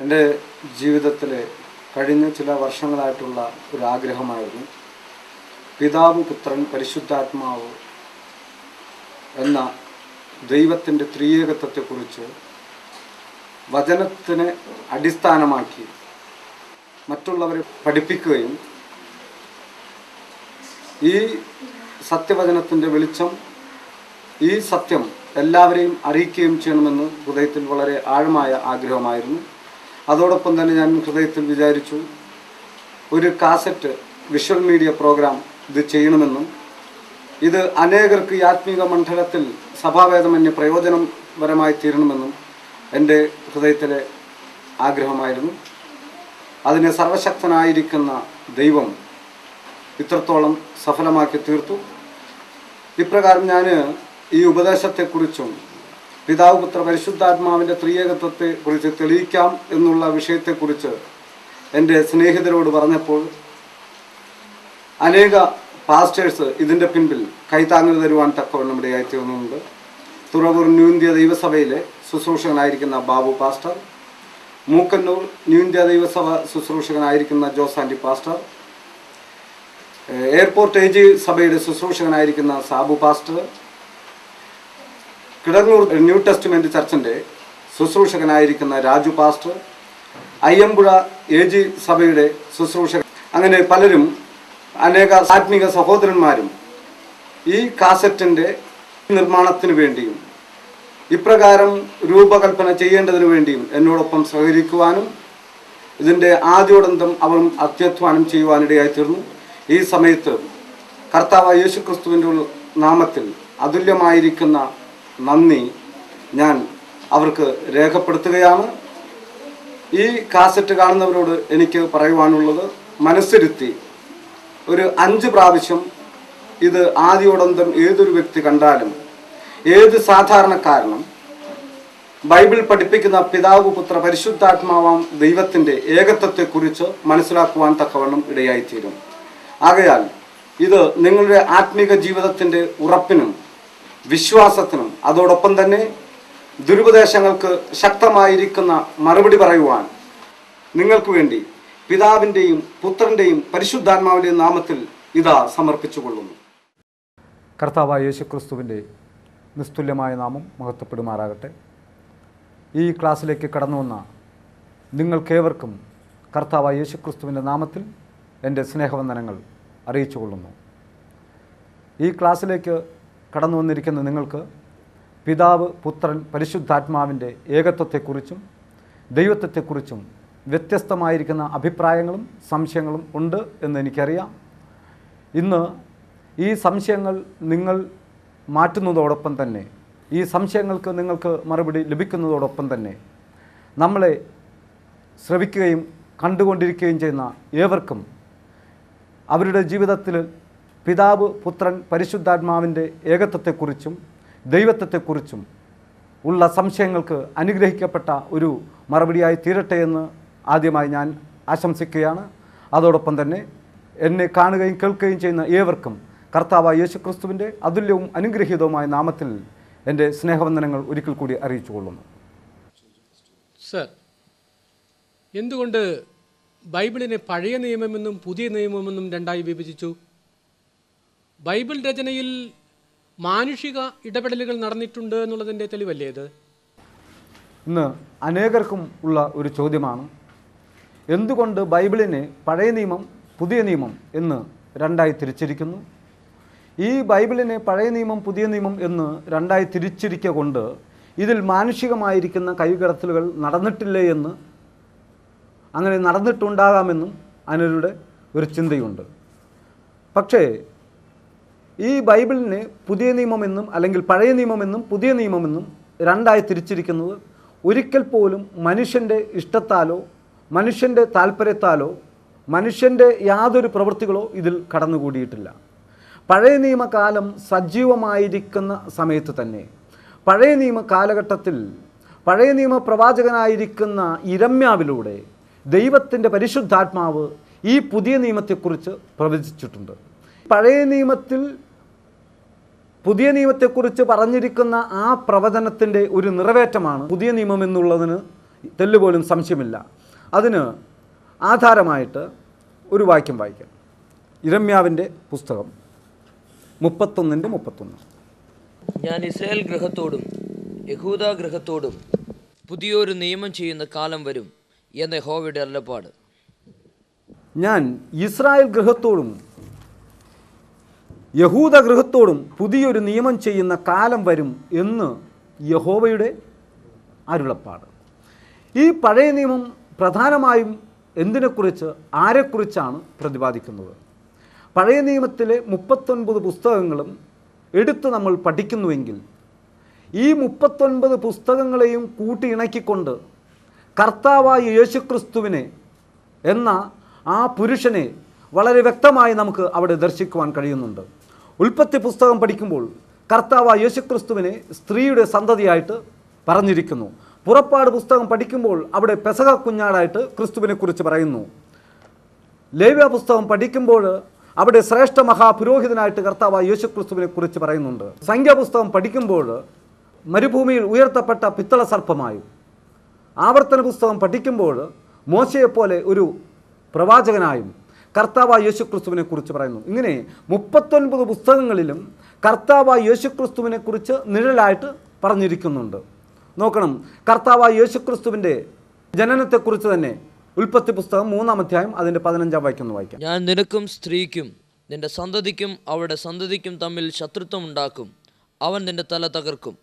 എൻ്റെ ജീവിതത്തിലെ കഴിഞ്ഞ ചില വർഷങ്ങളായിട്ടുള്ള ഒരാഗ്രഹമായിരുന്നു പിതാവ്, പുത്രൻ, പരിശുദ്ധാത്മാവ് എന്ന ദൈവത്തിൻ്റെ ത്രിയേകത്വത്തെക്കുറിച്ച് വചനത്തിനെ അടിസ്ഥാനമാക്കി മറ്റുള്ളവരെ പഠിപ്പിക്കുകയും ഈ സത്യവചനത്തിൻ്റെ വെളിച്ചം, ഈ സത്യം എല്ലാവരെയും അറിയിക്കുകയും ചെയ്യണമെന്ന് ഹൃദയത്തിൽ വളരെ ആഴമായ ആഗ്രഹമായിരുന്നു. അതോടൊപ്പം തന്നെ ഞാൻ ഹൃദയത്തിൽ വിചാരിച്ചു, ഒരു കാസറ്റ് വിഷ്വൽ മീഡിയ പ്രോഗ്രാം ഇത് ചെയ്യണമെന്നും ഇത് അനേകർക്ക് ഈ ആത്മീക മണ്ഡലത്തിൽ സഭാവേദമന്യ പ്രയോജനപരമായി തീരണമെന്നും എൻ്റെ ഹൃദയത്തിലെ ആഗ്രഹമായിരുന്നു. അതിനെ സർവശക്തനായിരിക്കുന്ന ദൈവം ഇത്രത്തോളം സഫലമാക്കി തീർത്തു. ഇപ്രകാരം ഞാൻ ഈ ഉപദേശത്തെക്കുറിച്ചും പിതാവ്, പുത്ര, പരിശുദ്ധാത്മാവിൻ്റെ ത്രിയേകത്വത്തെക്കുറിച്ച് തെളിയിക്കാം എന്നുള്ള വിഷയത്തെക്കുറിച്ച് എൻ്റെ സ്നേഹിതരോട് പറഞ്ഞപ്പോൾ അനേക പാസ്റ്റേഴ്സ് ഇതിൻ്റെ പിൻപിൽ കൈത്താങ്ങൽ തരുവാൻ തക്കവണ്ണം ഇടയായിത്തീർന്നുണ്ട്. തുറവൂർ ന്യൂ ഇന്ത്യ ദൈവസഭയിലെ ശുശ്രൂഷകനായിരിക്കുന്ന Babu pastor, Mookkannoor new India ദൈവസഭ ശുശ്രൂഷകനായിരിക്കുന്ന ജോസാൻഡി പാസ്റ്റർ, എയർപോർട്ട് AG സഭയുടെ ശുശ്രൂഷകനായിരിക്കുന്ന Sabu pastor, Kidangoor new testament ചർച്ചിൻ്റെ ശുശ്രൂഷകനായിരിക്കുന്ന രാജു പാസ്റ്റർ, അയ്യമ്പുഴ AG സഭയുടെ ശുശ്രൂഷകൻ, അങ്ങനെ പലരും, അനേക ആത്മീക സഹോദരന്മാരും ഈ കാസറ്റിൻ്റെ നിർമ്മാണത്തിന് വേണ്ടിയും ഇപ്രകാരം രൂപകൽപ്പന ചെയ്യേണ്ടതിനു വേണ്ടിയും എന്നോടൊപ്പം സഹകരിക്കുവാനും ഇതിൻ്റെ ആദ്യോടന്തം അവരും അത്യധ്വാനം ചെയ്യുവാനിടയായിത്തീർന്നു. ഈ സമയത്ത് കർത്താവായ യേശുക്രിസ്തുവിൻ്റെ നാമത്തിൽ അതുല്യമായിരിക്കുന്ന നന്ദി ഞാൻ അവർക്ക് രേഖപ്പെടുത്തുകയാണ്. ഈ കാസറ്റ് കാണുന്നവരോട് എനിക്ക് പറയുവാനുള്ളത്, മനസ്സിരുത്തി ഒരു 5 പ്രാവശ്യം ഇത് ആദ്യോടന്തം ഏതൊരു വ്യക്തി കണ്ടാലും, ഏത് സാധാരണക്കാരനും ബൈബിൾ പഠിപ്പിക്കുന്ന പിതാവ്, പുത്ര, പരിശുദ്ധാത്മാവാം ദൈവത്തിൻ്റെ ഏകത്വത്തെക്കുറിച്ച് മനസ്സിലാക്കുവാൻ തക്കവണ്ണം ഇടയായിത്തീരും. ആകയാൽ ഇത് നിങ്ങളുടെ ആത്മീക ജീവിതത്തിൻ്റെ ഉറപ്പിനും വിശ്വാസത്തിനും അതോടൊപ്പം തന്നെ ദുരുപദേശങ്ങൾക്ക് ശക്തമായിരിക്കുന്ന മറുപടി പറയുവാൻ നിങ്ങൾക്ക് വേണ്ടി പിതാവിൻ്റെയും പുത്രൻ്റെയും പരിശുദ്ധാത്മാവിൻ്റെയും നാമത്തിൽ ഇതാ സമർപ്പിച്ചുകൊള്ളുന്നു. കർത്താവായ യേശുക്രിസ്തുവിൻ്റെ നിസ്തുല്യമായ നാമം മഹത്വപ്പെടുമാറാകട്ടെ. ഈ ക്ലാസ്സിലേക്ക് കടന്നു വന്ന നിങ്ങൾക്കേവർക്കും കർത്താവായ യേശുക്രിസ്തുവിൻ്റെ നാമത്തിൽ എൻ്റെ സ്നേഹവന്ദനങ്ങൾ അറിയിച്ചുകൊള്ളുന്നു. ഈ ക്ലാസ്സിലേക്ക് കടന്നു വന്നിരിക്കുന്ന നിങ്ങൾക്ക് പിതാവ്, പുത്രൻ, പരിശുദ്ധാത്മാവിൻ്റെ ഏകത്വത്തെക്കുറിച്ചും ദൈവത്വത്തെക്കുറിച്ചും വ്യത്യസ്തമായിരിക്കുന്ന അഭിപ്രായങ്ങളും സംശയങ്ങളും ഉണ്ട് എന്ന് എനിക്കറിയാം. ഇന്ന് ഈ സംശയങ്ങൾ നിങ്ങൾ മാറ്റുന്നതോടൊപ്പം തന്നെ, ഈ സംശയങ്ങൾക്ക് നിങ്ങൾക്ക് മറുപടി ലഭിക്കുന്നതോടൊപ്പം തന്നെ നമ്മളെ ശ്രവിക്കുകയും കണ്ടുകൊണ്ടിരിക്കുകയും ചെയ്യുന്ന ഏവർക്കും അവരുടെ ജീവിതത്തിൽ പിതാവ്, പുത്രൻ, പരിശുദ്ധാത്മാവിൻ്റെ ഏകത്വത്തെക്കുറിച്ചും ദൈവത്വത്തെക്കുറിച്ചും ഉള്ള സംശയങ്ങൾക്ക് അനുഗ്രഹിക്കപ്പെട്ട ഒരു മറുപടിയായി തീരട്ടെ എന്ന് ആദ്യമായി ഞാൻ ആശംസിക്കുകയാണ്. അതോടൊപ്പം തന്നെ എന്നെ കാണുകയും കേൾക്കുകയും ചെയ്യുന്ന ഏവർക്കും കർത്താവായ യേശുക്രിസ്തുവിൻ്റെ അതുല്യവും അനുഗ്രഹീതവുമായ നാമത്തിൽ എൻ്റെ സ്നേഹവന്ദനങ്ങൾ ഒരിക്കൽ കൂടി അറിയിച്ചുകൊള്ളുന്നു. സർ, എന്തുകൊണ്ട് ബൈബിളിനെ പഴയ നിയമമെന്നും പുതിയ നിയമമെന്നും രണ്ടായി വിഭജിച്ചു? ബൈബിൾ രചനയിൽ മാനുഷിക ഇടപെടലുകൾ നടന്നിട്ടുണ്ട് എന്നുള്ളതിൻ്റെ തെളിവല്ലേ ഇത്? ഇന്ന് അനേകർക്കും ഉള്ള ഒരു ചോദ്യമാണ്, എന്തുകൊണ്ട് ബൈബിളിനെ പഴയ നിയമം, പുതിയ നിയമം എന്ന് രണ്ടായി തിരിച്ചിരിക്കുന്നു? ഈ ബൈബിളിനെ പഴയ നിയമം, പുതിയ നിയമം എന്ന് രണ്ടായി തിരിച്ചിരിക്കുക കൊണ്ട് ഇതിൽ മാനുഷികമായിരിക്കുന്ന കൈകടത്തലുകൾ നടന്നിട്ടില്ലേ എന്ന്, അങ്ങനെ നടന്നിട്ടുണ്ടാകാമെന്നും അനരുടെ ഒരു ചിന്തയുണ്ട്. പക്ഷേ ഈ ബൈബിളിനെ പുതിയ നിയമമെന്നും അല്ലെങ്കിൽ പഴയ നിയമമെന്നും പുതിയ നിയമമെന്നും രണ്ടായി തിരിച്ചിരിക്കുന്നത് ഒരിക്കൽ പോലും മനുഷ്യൻ്റെ ഇഷ്ടത്താലോ മനുഷ്യൻ്റെ താല്പര്യത്താലോ മനുഷ്യൻ്റെ യാതൊരു പ്രവൃത്തികളോ ഇതിൽ കടന്നുകൂടിയിട്ടില്ല. പഴയ നിയമകാലം സജീവമായിരിക്കുന്ന സമയത്ത് തന്നെ, പഴയ നിയമ കാലഘട്ടത്തിൽ പഴയ നിയമ പ്രവാചകനായിരിക്കുന്ന ഇരമ്യാവിലൂടെ ദൈവത്തിൻ്റെ പരിശുദ്ധാത്മാവ് ഈ പുതിയ നിയമത്തെക്കുറിച്ച് പ്രവചിച്ചിട്ടുണ്ട്. പഴയ നിയമത്തിൽ പുതിയ നിയമത്തെക്കുറിച്ച് പറഞ്ഞിരിക്കുന്ന ആ പ്രവചനത്തിൻ്റെ ഒരു നിറവേറ്റമാണ് പുതിയ നിയമം എന്നുള്ളതിന് തെല്ലുപോലും സംശയമില്ല. അതിന് ആധാരമായിട്ട് ഒരു വാക്യം വായിക്കാം. യിരെമ്യാവിൻ്റെ പുസ്തകം 31:31. ഞാൻ ഇസ്രായേൽ ഗൃഹത്തോടും യഹൂദ ഗൃഹത്തോടും പുതിയൊരു നിയമം ചെയ്യുന്ന കാലം വരും എന്ന് യഹോവയുടെ അരുളപ്പാട്. ഞാൻ ഇസ്രായേൽ ഗൃഹത്തോടും യഹൂദ ഗൃഹത്തോടും പുതിയൊരു നിയമം ചെയ്യുന്ന കാലം വരും എന്ന് യഹോവയുടെ അരുളപ്പാട്. ഈ പഴയ നിയമം പ്രധാനമായും എന്തിനെക്കുറിച്ച്, ആരെക്കുറിച്ചാണ് പ്രതിപാദിക്കുന്നത്? പഴയ നിയമത്തിലെ 39 പുസ്തകങ്ങളും എടുത്ത് നമ്മൾ പഠിക്കുന്നുവെങ്കിൽ ഈ 39 പുസ്തകങ്ങളെയും കൂട്ടി ഇണക്കിക്കൊണ്ട് കർത്താവായ യേശുക്രിസ്തുവിനെ എന്ന ആ പുരുഷനെ വളരെ വ്യക്തമായി നമുക്ക് അവിടെ ദർശിക്കുവാൻ കഴിയുന്നുണ്ട്. ഉൽപ്പത്തി പുസ്തകം പഠിക്കുമ്പോൾ കർത്താവായ യേശുക്രിസ്തുവിനെ സ്ത്രീയുടെ സന്തതിയായിട്ട് പറഞ്ഞിരിക്കുന്നു. പുറപ്പാട് പുസ്തകം പഠിക്കുമ്പോൾ അവിടെ പെസഹ കുഞ്ഞാടായിട്ട് ക്രിസ്തുവിനെ കുറിച്ച് പറയുന്നു. ലേവ്യ പുസ്തകം പഠിക്കുമ്പോൾ അവിടെ ശ്രേഷ്ഠ മഹാപുരോഹിതനായിട്ട് കർത്താവായ യേശുക്രിസ്തുവിനെ കുറിച്ച് പറയുന്നുണ്ട്. സംഖ്യാപുസ്തകം പഠിക്കുമ്പോൾ മരുഭൂമിയിൽ ഉയർത്തപ്പെട്ട പിത്തള സർപ്പമായും, ആവർത്തന പുസ്തകം പഠിക്കുമ്പോൾ മോശയെപ്പോലെ ഒരു പ്രവാചകനായും കർത്താവായ യേശുക്രിസ്തുവിനെ കുറിച്ച് പറയുന്നു. ഇങ്ങനെ 39 പുസ്തകങ്ങളിലും കർത്താവായ യേശുക്രിസ്തുവിനെ കുറിച്ച് നിഴലായിട്ട് പറഞ്ഞിരിക്കുന്നുണ്ട്. നോക്കണം, കർത്താവായ യേശുക്രിസ്തുവിൻ്റെ ജനനത്തെക്കുറിച്ച് തന്നെ ഉൽപ്പത്തി പുസ്തകം 3-ാം അധ്യായം അതിൻ്റെ 15-ാം വാക്യം വായിക്കാം. ഞാൻ നിനക്കും സ്ത്രീക്കും നിന്റെ സന്തതിക്കും അവരുടെ സന്തതിക്കും തമ്മിൽ ശത്രുത്വം ഉണ്ടാക്കും. അവൻ നിന്റെ തല തകർക്കും,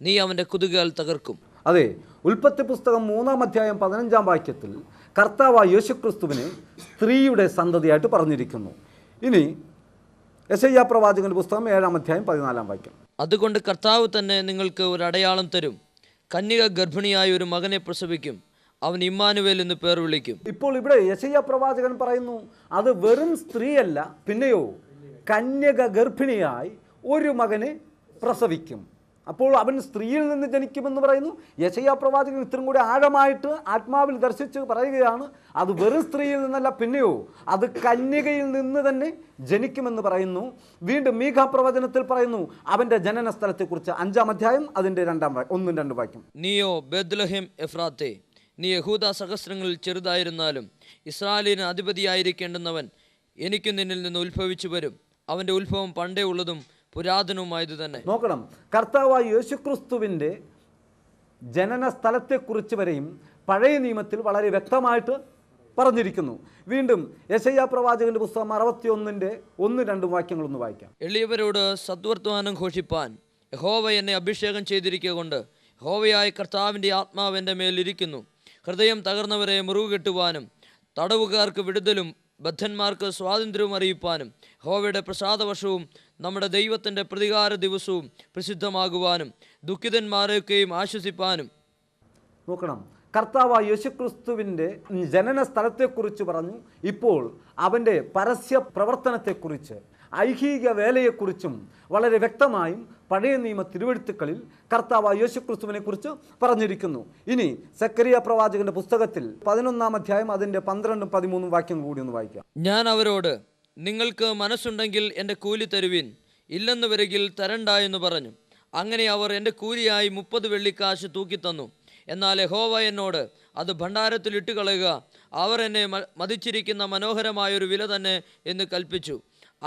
നീ അവൻ്റെ കുതുകാൽ തകർക്കും. അതെ, ഉൽപ്പത്തി പുസ്തകം 3-ാം അധ്യായം 15-ാം വാക്യത്തിൽ കർത്താവായ യേശുക്രിസ്തുവിനെ സ്ത്രീയുടെ സന്തതിയായിട്ട് പറഞ്ഞിരിക്കുന്നു. ഇനി യെശയ്യാ പ്രവാചകന്റെ പുസ്തകം 7-ാം അധ്യായം 14-ാം വാക്യം. അതുകൊണ്ട് കർത്താവ് തന്നെ നിങ്ങൾക്ക് ഒരു അടയാളം തരും. കന്യക ഗർഭിണിയായ ഒരു മകനെ പ്രസവിക്കും, അവൻ ഇമ്മാനുവേൽ എന്ന് പേർ വിളിക്കും. ഇപ്പോൾ ഇവിടെ യെശയ്യാ പ്രവാചകൻ പറയുന്നു, അത് വെറും സ്ത്രീയല്ല, പിന്നെയോ കന്യക ഗർഭിണിയായി ഒരു മകനെ പ്രസവിക്കും. അപ്പോൾ അവൻ സ്ത്രീയിൽ നിന്ന് ജനിക്കുമെന്ന് പറയുന്നു. യെശയ്യാ പ്രവാചകൻ ഇത്രയും കൂടി ആഴമായിട്ട് ആത്മാവിൽ ദർശിച്ച് പറയുകയാണ്, അത് വെറും സ്ത്രീയിൽ നിന്നല്ല, പിന്നെയോ അത് കന്യകയിൽ നിന്ന് തന്നെ ജനിക്കുമെന്ന് പറയുന്നു. വീണ്ടും മീഖാ പ്രവചനത്തിൽ പറയുന്നു അവൻ്റെ ജനന സ്ഥലത്തെക്കുറിച്ച് 5-ാം അധ്യായം അതിൻ്റെ 1-2 വാക്യം. നീയോ ബേത്ലഹേം എഫ്രാത്തേ, നീ യഹൂദ സഹസ്രങ്ങളിൽ ചെറുതായിരുന്നാലും ഇസ്രായേലിന് അധിപതിയായിരിക്കേണ്ടുന്നവൻ എനിക്ക് നിന്നിൽ നിന്ന് ഉത്ഭവിച്ചു വരും. അവൻ്റെ ഉത്ഭവം പണ്ടേ ഉള്ളതും പുരാതനവുമായത് തന്നെ. നോക്കണം, കർത്താവായ യേശുക്രിസ്തുവിൻ്റെ ജനന സ്ഥലത്തെക്കുറിച്ച് വരെയും പഴയ നിയമത്തിൽ വളരെ വ്യക്തമായിട്ട് പറഞ്ഞിരിക്കുന്നു. വീണ്ടും യെശയ്യാ പ്രവാചകന്റെ പുസ്തകം 61-ന്റെ 1-2 വാക്യങ്ങളൊന്ന് വായിക്കാം. എളിയവരോട് സദ്വർത്തമാനം ഘോഷിപ്പാൻ യഹോവ എന്നെ അഭിഷേകം ചെയ്തിരിക്കുക കൊണ്ട് യഹോവയായ കർത്താവിൻ്റെ ആത്മാവ് എൻ്റെ മേലിരിക്കുന്നു. ഹൃദയം തകർന്നവരെ മുറിവ് കെട്ടുവാനും തടവുകാർക്ക് വിടുതലും ബദ്ധന്മാർക്ക് സ്വാതന്ത്ര്യവും അറിയിപ്പാനും യഹോവയുടെ പ്രസാദവർഷവും നമ്മുടെ ദൈവത്തിൻ്റെ പ്രതികാര ദിവസവും പ്രസിദ്ധമാകുവാനും ദുഃഖിതന്മാരെയൊക്കെയും ആശ്വസിപ്പാനും. നോക്കണം, കർത്താവായ യേശുക്രിസ്തുവിൻ്റെ ജനന സ്ഥലത്തെക്കുറിച്ച് പറഞ്ഞു. ഇപ്പോൾ അവൻ്റെ പരസ്യ പ്രവർത്തനത്തെക്കുറിച്ച്, ഐഹിക വേലയെക്കുറിച്ചും വളരെ വ്യക്തമായും പഴയ നിയമ തിരുവെഴുത്തുക്കളിൽ കർത്താവായ യേശുക്രിസ്തുവിനെ കുറിച്ച് പറഞ്ഞിരിക്കുന്നു. ഇനി സക്കറിയ പ്രവാചകന്റെ പുസ്തകത്തിൽ 11-ാം അധ്യായം അതിൻ്റെ 12-13 വാക്യം കൂടി ഒന്ന് വായിക്കാം. ഞാൻ അവരോട്, നിങ്ങൾക്ക് മനസ്സുണ്ടെങ്കിൽ എൻ്റെ കൂലി തരുവിൻ, ഇല്ലെന്ന് വരികിൽ തരണ്ട എന്ന് പറഞ്ഞു. അങ്ങനെ അവർ എൻ്റെ കൂലിയായി 30 വെള്ളിക്കാശ് തൂക്കിത്തന്നു. എന്നാൽ യഹോവ എന്നോട്, അത് ഭണ്ഡാരത്തിൽ ഇട്ടുകളയുക, അവർ എന്നെ മതിച്ചിരിക്കുന്ന മനോഹരമായൊരു വില തന്നെ എന്ന് കൽപ്പിച്ചു.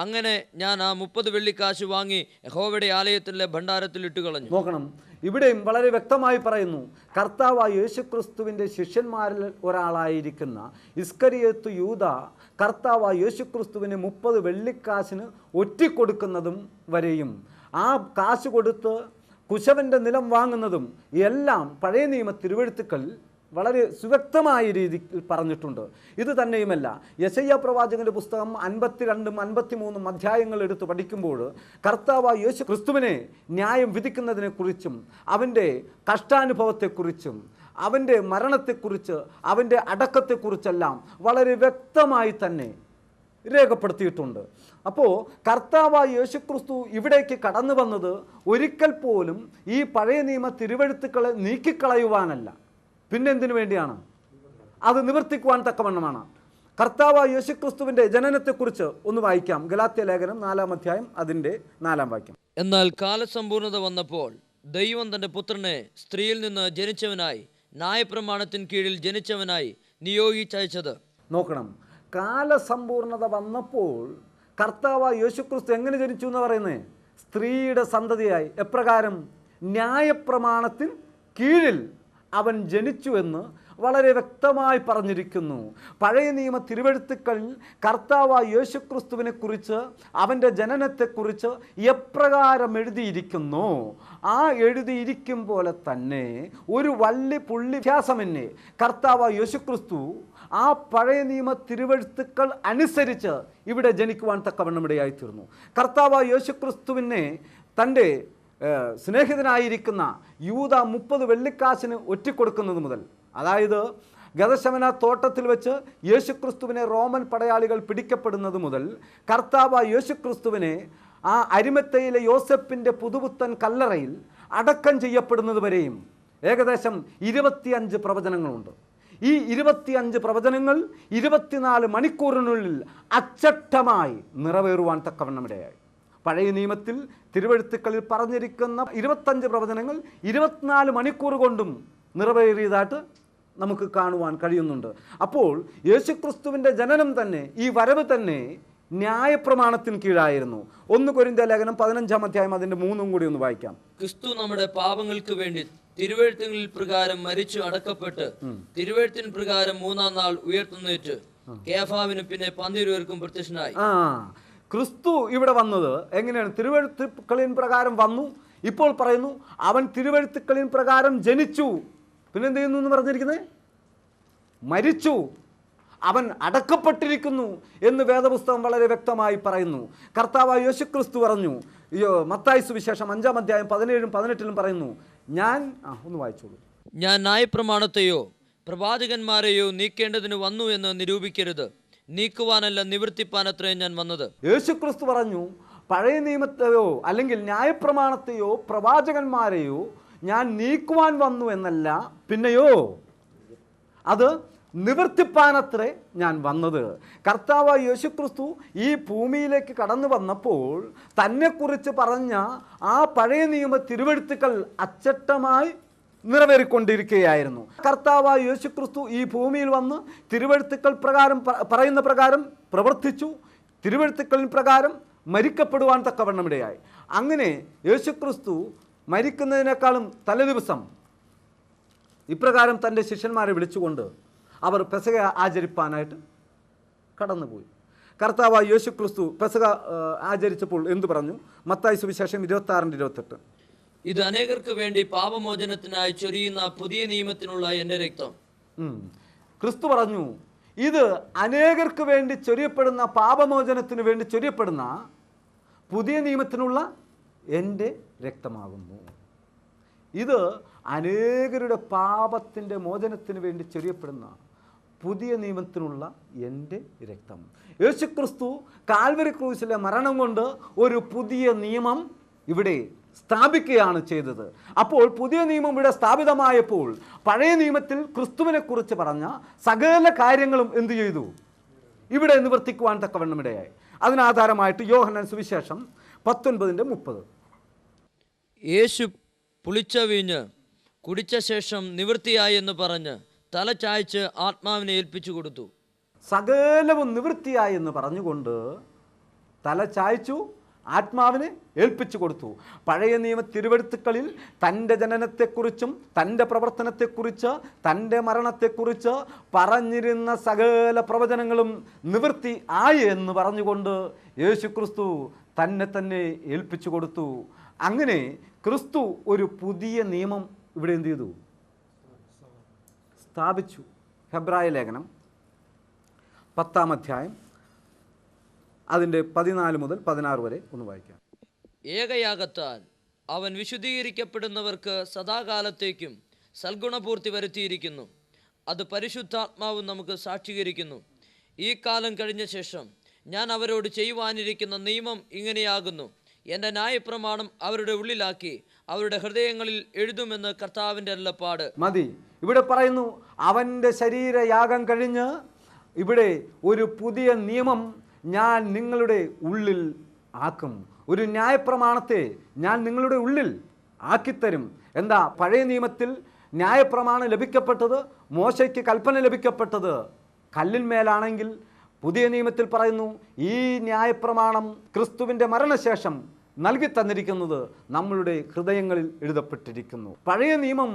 അങ്ങനെ ഞാൻ ആ 30 വെള്ളിക്കാശ് വാങ്ങി യഹോവയുടെ ആലയത്തിലെ ഭണ്ഡാരത്തിൽ ഇട്ടുകളഞ്ഞു. നോക്കണം, ഇവിടെയും വളരെ വ്യക്തമായി പറയുന്നു, കർത്താവായ യേശുക്രിസ്തുവിൻ്റെ ശിഷ്യന്മാരിൽ ഒരാളായിരിക്കുന്ന ഇസ്കരിയോത്ത് യൂദ കർത്താവായ യേശുക്രിസ്തുവിന് 30 വെള്ളിക്കാശിന് ഒറ്റിക്കൊടുക്കുന്നതും വരെയും ആ കാശ് കൊടുത്ത് കുശവൻ്റെ നിലം വാങ്ങുന്നതും എല്ലാം പഴയ നിയമ തിരുവെഴുത്തുക്കളിൽ വളരെ സുവ്യക്തമായ രീതിയിൽ പറഞ്ഞിട്ടുണ്ട്. ഇത് തന്നെയുമല്ല, യെശയ്യാ പ്രവാചകന്റെ പുസ്തകം 52-ഉം 53-ഉം അധ്യായങ്ങൾ എടുത്ത് പഠിക്കുമ്പോൾ കർത്താവായ യേശു ക്രിസ്തുവിനെ ന്യായം വിധിക്കുന്നതിനെക്കുറിച്ചും അവൻ്റെ കഷ്ടാനുഭവത്തെക്കുറിച്ചും അവൻ്റെ മരണത്തെക്കുറിച്ച് അവൻ്റെ അടക്കത്തെക്കുറിച്ചെല്ലാം വളരെ വ്യക്തമായി തന്നെ രേഖപ്പെടുത്തിയിട്ടുണ്ട്. അപ്പോൾ കർത്താവായ യേശുക്രിസ്തു ഇവിടേക്ക് കടന്നു വന്നത് ഒരിക്കൽ പോലും ഈ പഴയ നിയമ തിരുവെഴുത്തുക്കളെ നീക്കിക്കളയുവാനല്ല, പിന്നെന്തിനു വേണ്ടിയാണ്? അത് നിവർത്തിക്കുവാൻ തക്കവണ്ണമാണ്. കർത്താവായ യേശുക്രിസ്തുവിൻ്റെ ജനനത്തെക്കുറിച്ച് ഒന്ന് വായിക്കാം. ഗലാത്യ ലേഖനം 4-ാം അധ്യായം അതിൻ്റെ 4-ാം വാക്യം. എന്നാൽ കാലസമ്പൂർണത വന്നപ്പോൾ ദൈവം തൻ്റെ പുത്രനെ സ്ത്രീയിൽ നിന്ന് ജനിച്ചവനായി ന്യായപ്രമാണത്തിൻ കീഴിൽ ജനിച്ചവനായി നിയോഗിച്ചയച്ചത്. നോക്കണം, കാലസമ്പൂർണത വന്നപ്പോൾ കർത്താവ് യേശുക്രിസ്തു എങ്ങനെ ജനിച്ചു എന്ന് പറയുന്നത്? സ്ത്രീയുടെ സന്തതിയായി. എപ്രകാരം? ന്യായപ്രമാണത്തിന് കീഴിൽ അവൻ ജനിച്ചു എന്ന് വളരെ വ്യക്തമായി പറഞ്ഞിരിക്കുന്നു. പഴയ നിയമ തിരുവെഴുത്തുക്കളിൽ കർത്താവ് യേശുക്രിസ്തുവിനെ കുറിച്ച്, അവൻ്റെ ജനനത്തെക്കുറിച്ച് എപ്രകാരം എഴുതിയിരിക്കുന്നു, ആ എഴുതിയിരിക്കും പോലെ തന്നെ ഒരു വള്ളി പുള്ളി വ്യത്യാസമെന്നെ കർത്താവ് യേശുക്രിസ്തു ആ പഴയ നിയമ തിരുവെഴുത്തുക്കൾ അനുസരിച്ച് ഇവിടെ ജനിക്കുവാൻ തക്കവണ്ണം ഇടയായിത്തീർന്നു. കർത്താവ് യേശുക്രിസ്തുവിനെ തൻ്റെ സ്നേഹിതനായിരിക്കുന്ന യൂദ 30 വെള്ളിക്കാശിന് ഒറ്റിക്കൊടുക്കുന്നത് മുതൽ, അതായത് ഗതശമന തോട്ടത്തിൽ വെച്ച് യേശുക്രിസ്തുവിനെ റോമൻ പടയാളികൾ പിടിക്കപ്പെടുന്നത് മുതൽ കർത്താവ് യേശുക്രിസ്തുവിനെ ആ അരിമത്തയിലെ യോസെപ്പിൻ്റെ പുതുപുത്തൻ കല്ലറയിൽ അടക്കം ചെയ്യപ്പെടുന്നത് വരെയും ഏകദേശം 25 പ്രവചനങ്ങളുണ്ട്. ഈ 25 പ്രവചനങ്ങൾ 24 മണിക്കൂറിനുള്ളിൽ അച്ചട്ടമായി നിറവേറുവാൻ തക്കവണ്ണം ഇടയായി. പഴയ നിയമത്തിൽ തിരുവെഴുത്തുക്കളിൽ പറഞ്ഞിരിക്കുന്ന 25 പ്രവചനങ്ങൾ 24 മണിക്കൂർ കൊണ്ടും നിറവേറിയതായിട്ട് നമുക്ക് കാണുവാൻ കഴിയുന്നുണ്ട്. അപ്പോൾ യേശുക്രിസ്തുവിൻ്റെ ജനനം തന്നെ, ഈ വരവ് തന്നെ ന്യായപ്രമാണത്തിന് കീഴായിരുന്നു. 1 കൊരിന്ത്യർ ലേഖനം 15-ാം അധ്യായം അതിൻ്റെ 3 കൂടി ഒന്ന് വായിക്കാം. ക്രിസ്തു നമ്മുടെ പാപങ്ങൾക്ക് വേണ്ടി തിരുവെഴുത്തുകളിൽ പ്രകാരം മരിച്ചു അടക്കപ്പെട്ട് തിരുവെഴുത്തിന് പ്രകാരം 3-ാം നാൾ ഉയർത്തുന്നേറ്റ് കേഫാവിനും പിന്നെ 12 പേർക്കും പ്രത്യക്ഷനായി. ക്രിസ്തു ഇവിടെ വന്നത് എങ്ങനെയാണ്? തിരുവെഴുത്തുക്കളിൻ പ്രകാരം വന്നു. ഇപ്പോൾ പറയുന്നു അവൻ തിരുവെഴുത്തുക്കളിൻ പ്രകാരം ജനിച്ചു. പിന്നെന്ത് ചെയ്യുന്നു എന്ന് പറഞ്ഞിരിക്കുന്നത്? മരിച്ചു, അവൻ അടക്കപ്പെട്ടിരിക്കുന്നു എന്ന് വേദപുസ്തകം വളരെ വ്യക്തമായി പറയുന്നു. കർത്താവ് യേശുക്രിസ്തു പറഞ്ഞു, മത്തായി സുവിശേഷം 5-ാം അധ്യായം 17-ഉം 18-ലും പറയുന്നു, ഞാൻ ഒന്ന് വായിച്ചോളൂ. ഞാൻ ന്യായപ്രമാണത്തെയോ പ്രവാചകന്മാരെയോ നീക്കേണ്ടതിന് വന്നു എന്ന് നിരൂപിക്കരുത്, നീക്കുവാനല്ല നിവർത്തിപ്പാനത്രേ ഞാൻ വന്നത്. യേശുക്രിസ്തു പറഞ്ഞു, പഴയ നിയമത്തെയോ അല്ലെങ്കിൽ ന്യായപ്രമാണത്തെയോ പ്രവാചകന്മാരെയോ ഞാൻ നീക്കുവാൻ വന്നു എന്നല്ല, പിന്നെയോ അത് നിവർത്തിപ്പാനത്രേ ഞാൻ വന്നത്. കർത്താവ് യേശുക്രിസ്തു ഈ ഭൂമിയിലേക്ക് കടന്നു വന്നപ്പോൾ തന്നെക്കുറിച്ച് പറഞ്ഞ ആ പഴയ നിയമ തിരുവെഴുത്തുക്കൾ അച്ചട്ടമായി നിറവേറിക്കൊണ്ടിരിക്കുകയായിരുന്നു. കർത്താവ് യേശുക്രിസ്തു ഈ ഭൂമിയിൽ വന്ന് തിരുവെഴുത്തുക്കൾ പ്രകാരം പറയുന്ന പ്രകാരം പ്രവർത്തിച്ചു. തിരുവെഴുത്തുക്കളിൻ പ്രകാരം മരിക്കപ്പെടുവാൻ തക്കവണ്ണം ഇടയായി. അങ്ങനെ യേശുക്രിസ്തു മരിക്കുന്നതിനേക്കാളും തലേദിവസം ഇപ്രകാരം തൻ്റെ ശിഷ്യന്മാരെ വിളിച്ചുകൊണ്ട് അവർ പെസഹ ആചരിപ്പാനായിട്ട് കടന്നുപോയി. കർത്താവ് യേശുക്രിസ്തു പെസഹ ആചരിച്ചപ്പോൾ എന്തു പറഞ്ഞു? മത്തായി സുവിശേഷം 26-28. ഇത് അനേകർക്ക് വേണ്ടി പാപമോചനത്തിനായി ചൊരിയുന്ന പുതിയ നിയമത്തിനുള്ള എൻ്റെ രക്തം. ക്രിസ്തു പറഞ്ഞു, ഇത് അനേകർക്ക് വേണ്ടി ചൊരിയപ്പെടുന്ന, പാപമോചനത്തിന് വേണ്ടി ചൊരിയപ്പെടുന്ന പുതിയ നിയമത്തിനുള്ള എൻ്റെ രക്തമാകുന്നു. ഇത് അനേകരുടെ പാപത്തിൻ്റെ മോചനത്തിന് വേണ്ടി ചൊരിയപ്പെടുന്ന പുതിയ നിയമത്തിനുള്ള എൻ്റെ രക്തം. യേശുക്രിസ്തു കാൽവരി ക്രൂശിലെ മരണം കൊണ്ട് ഒരു പുതിയ നിയമം ഇവിടെ സ്ഥാപിക്കുകയാണ് ചെയ്തത്. അപ്പോൾ പുതിയ നിയമം ഇവിടെ സ്ഥാപിതമായപ്പോൾ പഴയ നിയമത്തിൽ ക്രിസ്തുവിനെ കുറിച്ച് പറഞ്ഞ സകല കാര്യങ്ങളും എന്തു ചെയ്തു? ഇവിടെ നിവർത്തിക്കുവാൻ തക്കവണ്ണം ഇടയായി. അതിനാധാരമായിട്ട് യോഹന്നാൻ സുവിശേഷം 19:30. യേശു പുളിച്ച വീഞ്ഞ് കുടിച്ച ശേഷം നിവൃത്തിയായി എന്ന് പറഞ്ഞ് തല ചായ്ച്ച് ആത്മാവിനെ ഏൽപ്പിച്ചു കൊടുത്തു. സകലവും നിവൃത്തിയായി എന്ന് പറഞ്ഞുകൊണ്ട് തല ചായ്ച്ചു, ആത്മാവിനെ ഏൽപ്പിച്ചു കൊടുത്തു. പഴയ നിയമ തിരുവെഴുത്തുക്കളിൽ തൻ്റെ ജനനത്തെക്കുറിച്ചും തൻ്റെ പ്രവർത്തനത്തെക്കുറിച്ച് തൻ്റെ മരണത്തെക്കുറിച്ച് പറഞ്ഞിരുന്ന സകല പ്രവചനങ്ങളും നിവൃത്തി ആയി എന്ന് പറഞ്ഞുകൊണ്ട് യേശുക്രിസ്തു തന്നെ ഏൽപ്പിച്ചു കൊടുത്തു. അങ്ങനെ ക്രിസ്തു ഒരു പുതിയ നിയമം ഇവിടെ എന്ത് ചെയ്തു? സ്ഥാപിച്ചു. ഹെബ്രായ ലേഖനം 10-ാം അധ്യായം അതിൻ്റെ 14 മുതൽ 16 വരെ ഒന്ന് വായിക്കാം. ഏകയാഗത്താൽ അവൻ വിശുദ്ധീകരിക്കപ്പെടുന്നവർക്ക് സദാകാലത്തേക്കും സൽഗുണപൂർത്തി വരുത്തിയിരിക്കുന്നു. അത് പരിശുദ്ധാത്മാവും നമുക്ക് സാക്ഷീകരിക്കുന്നു. ഈ കാലം കഴിഞ്ഞ ശേഷം ഞാൻ അവരോട് ചെയ്യുവാനിരിക്കുന്ന നിയമം ഇങ്ങനെയാകുന്നു, എൻ്റെ ന്യായപ്രമാണം അവരുടെ ഉള്ളിലാക്കി അവരുടെ ഹൃദയങ്ങളിൽ എഴുതുമെന്ന് കർത്താവിൻ്റെ അരുളപ്പാട്. മതി. ഇവിടെ പറയുന്നു, അവൻ്റെ ശരീരയാഗം കഴിഞ്ഞ് ഇവിടെ ഒരു പുതിയ നിയമം ഞാൻ നിങ്ങളുടെ ഉള്ളിൽ ആക്കും. ഒരു ന്യായപ്രമാണത്തെ ഞാൻ നിങ്ങളുടെ ഉള്ളിൽ ആക്കിത്തരും. എന്താ? പഴയ നിയമത്തിൽ ന്യായപ്രമാണം ലഭിക്കപ്പെട്ടത്, മോശയ്ക്ക് കൽപ്പന ലഭിക്കപ്പെട്ടത് കല്ലിന്മേലാണെങ്കിൽ പുതിയ നിയമത്തിൽ പറയുന്നു ഈ ന്യായപ്രമാണം ക്രിസ്തുവിൻ്റെ മരണശേഷം നൽകി തന്നിരിക്കുന്നത് നമ്മളുടെ ഹൃദയങ്ങളിൽ എഴുതപ്പെട്ടിരിക്കുന്നു. പഴയ നിയമം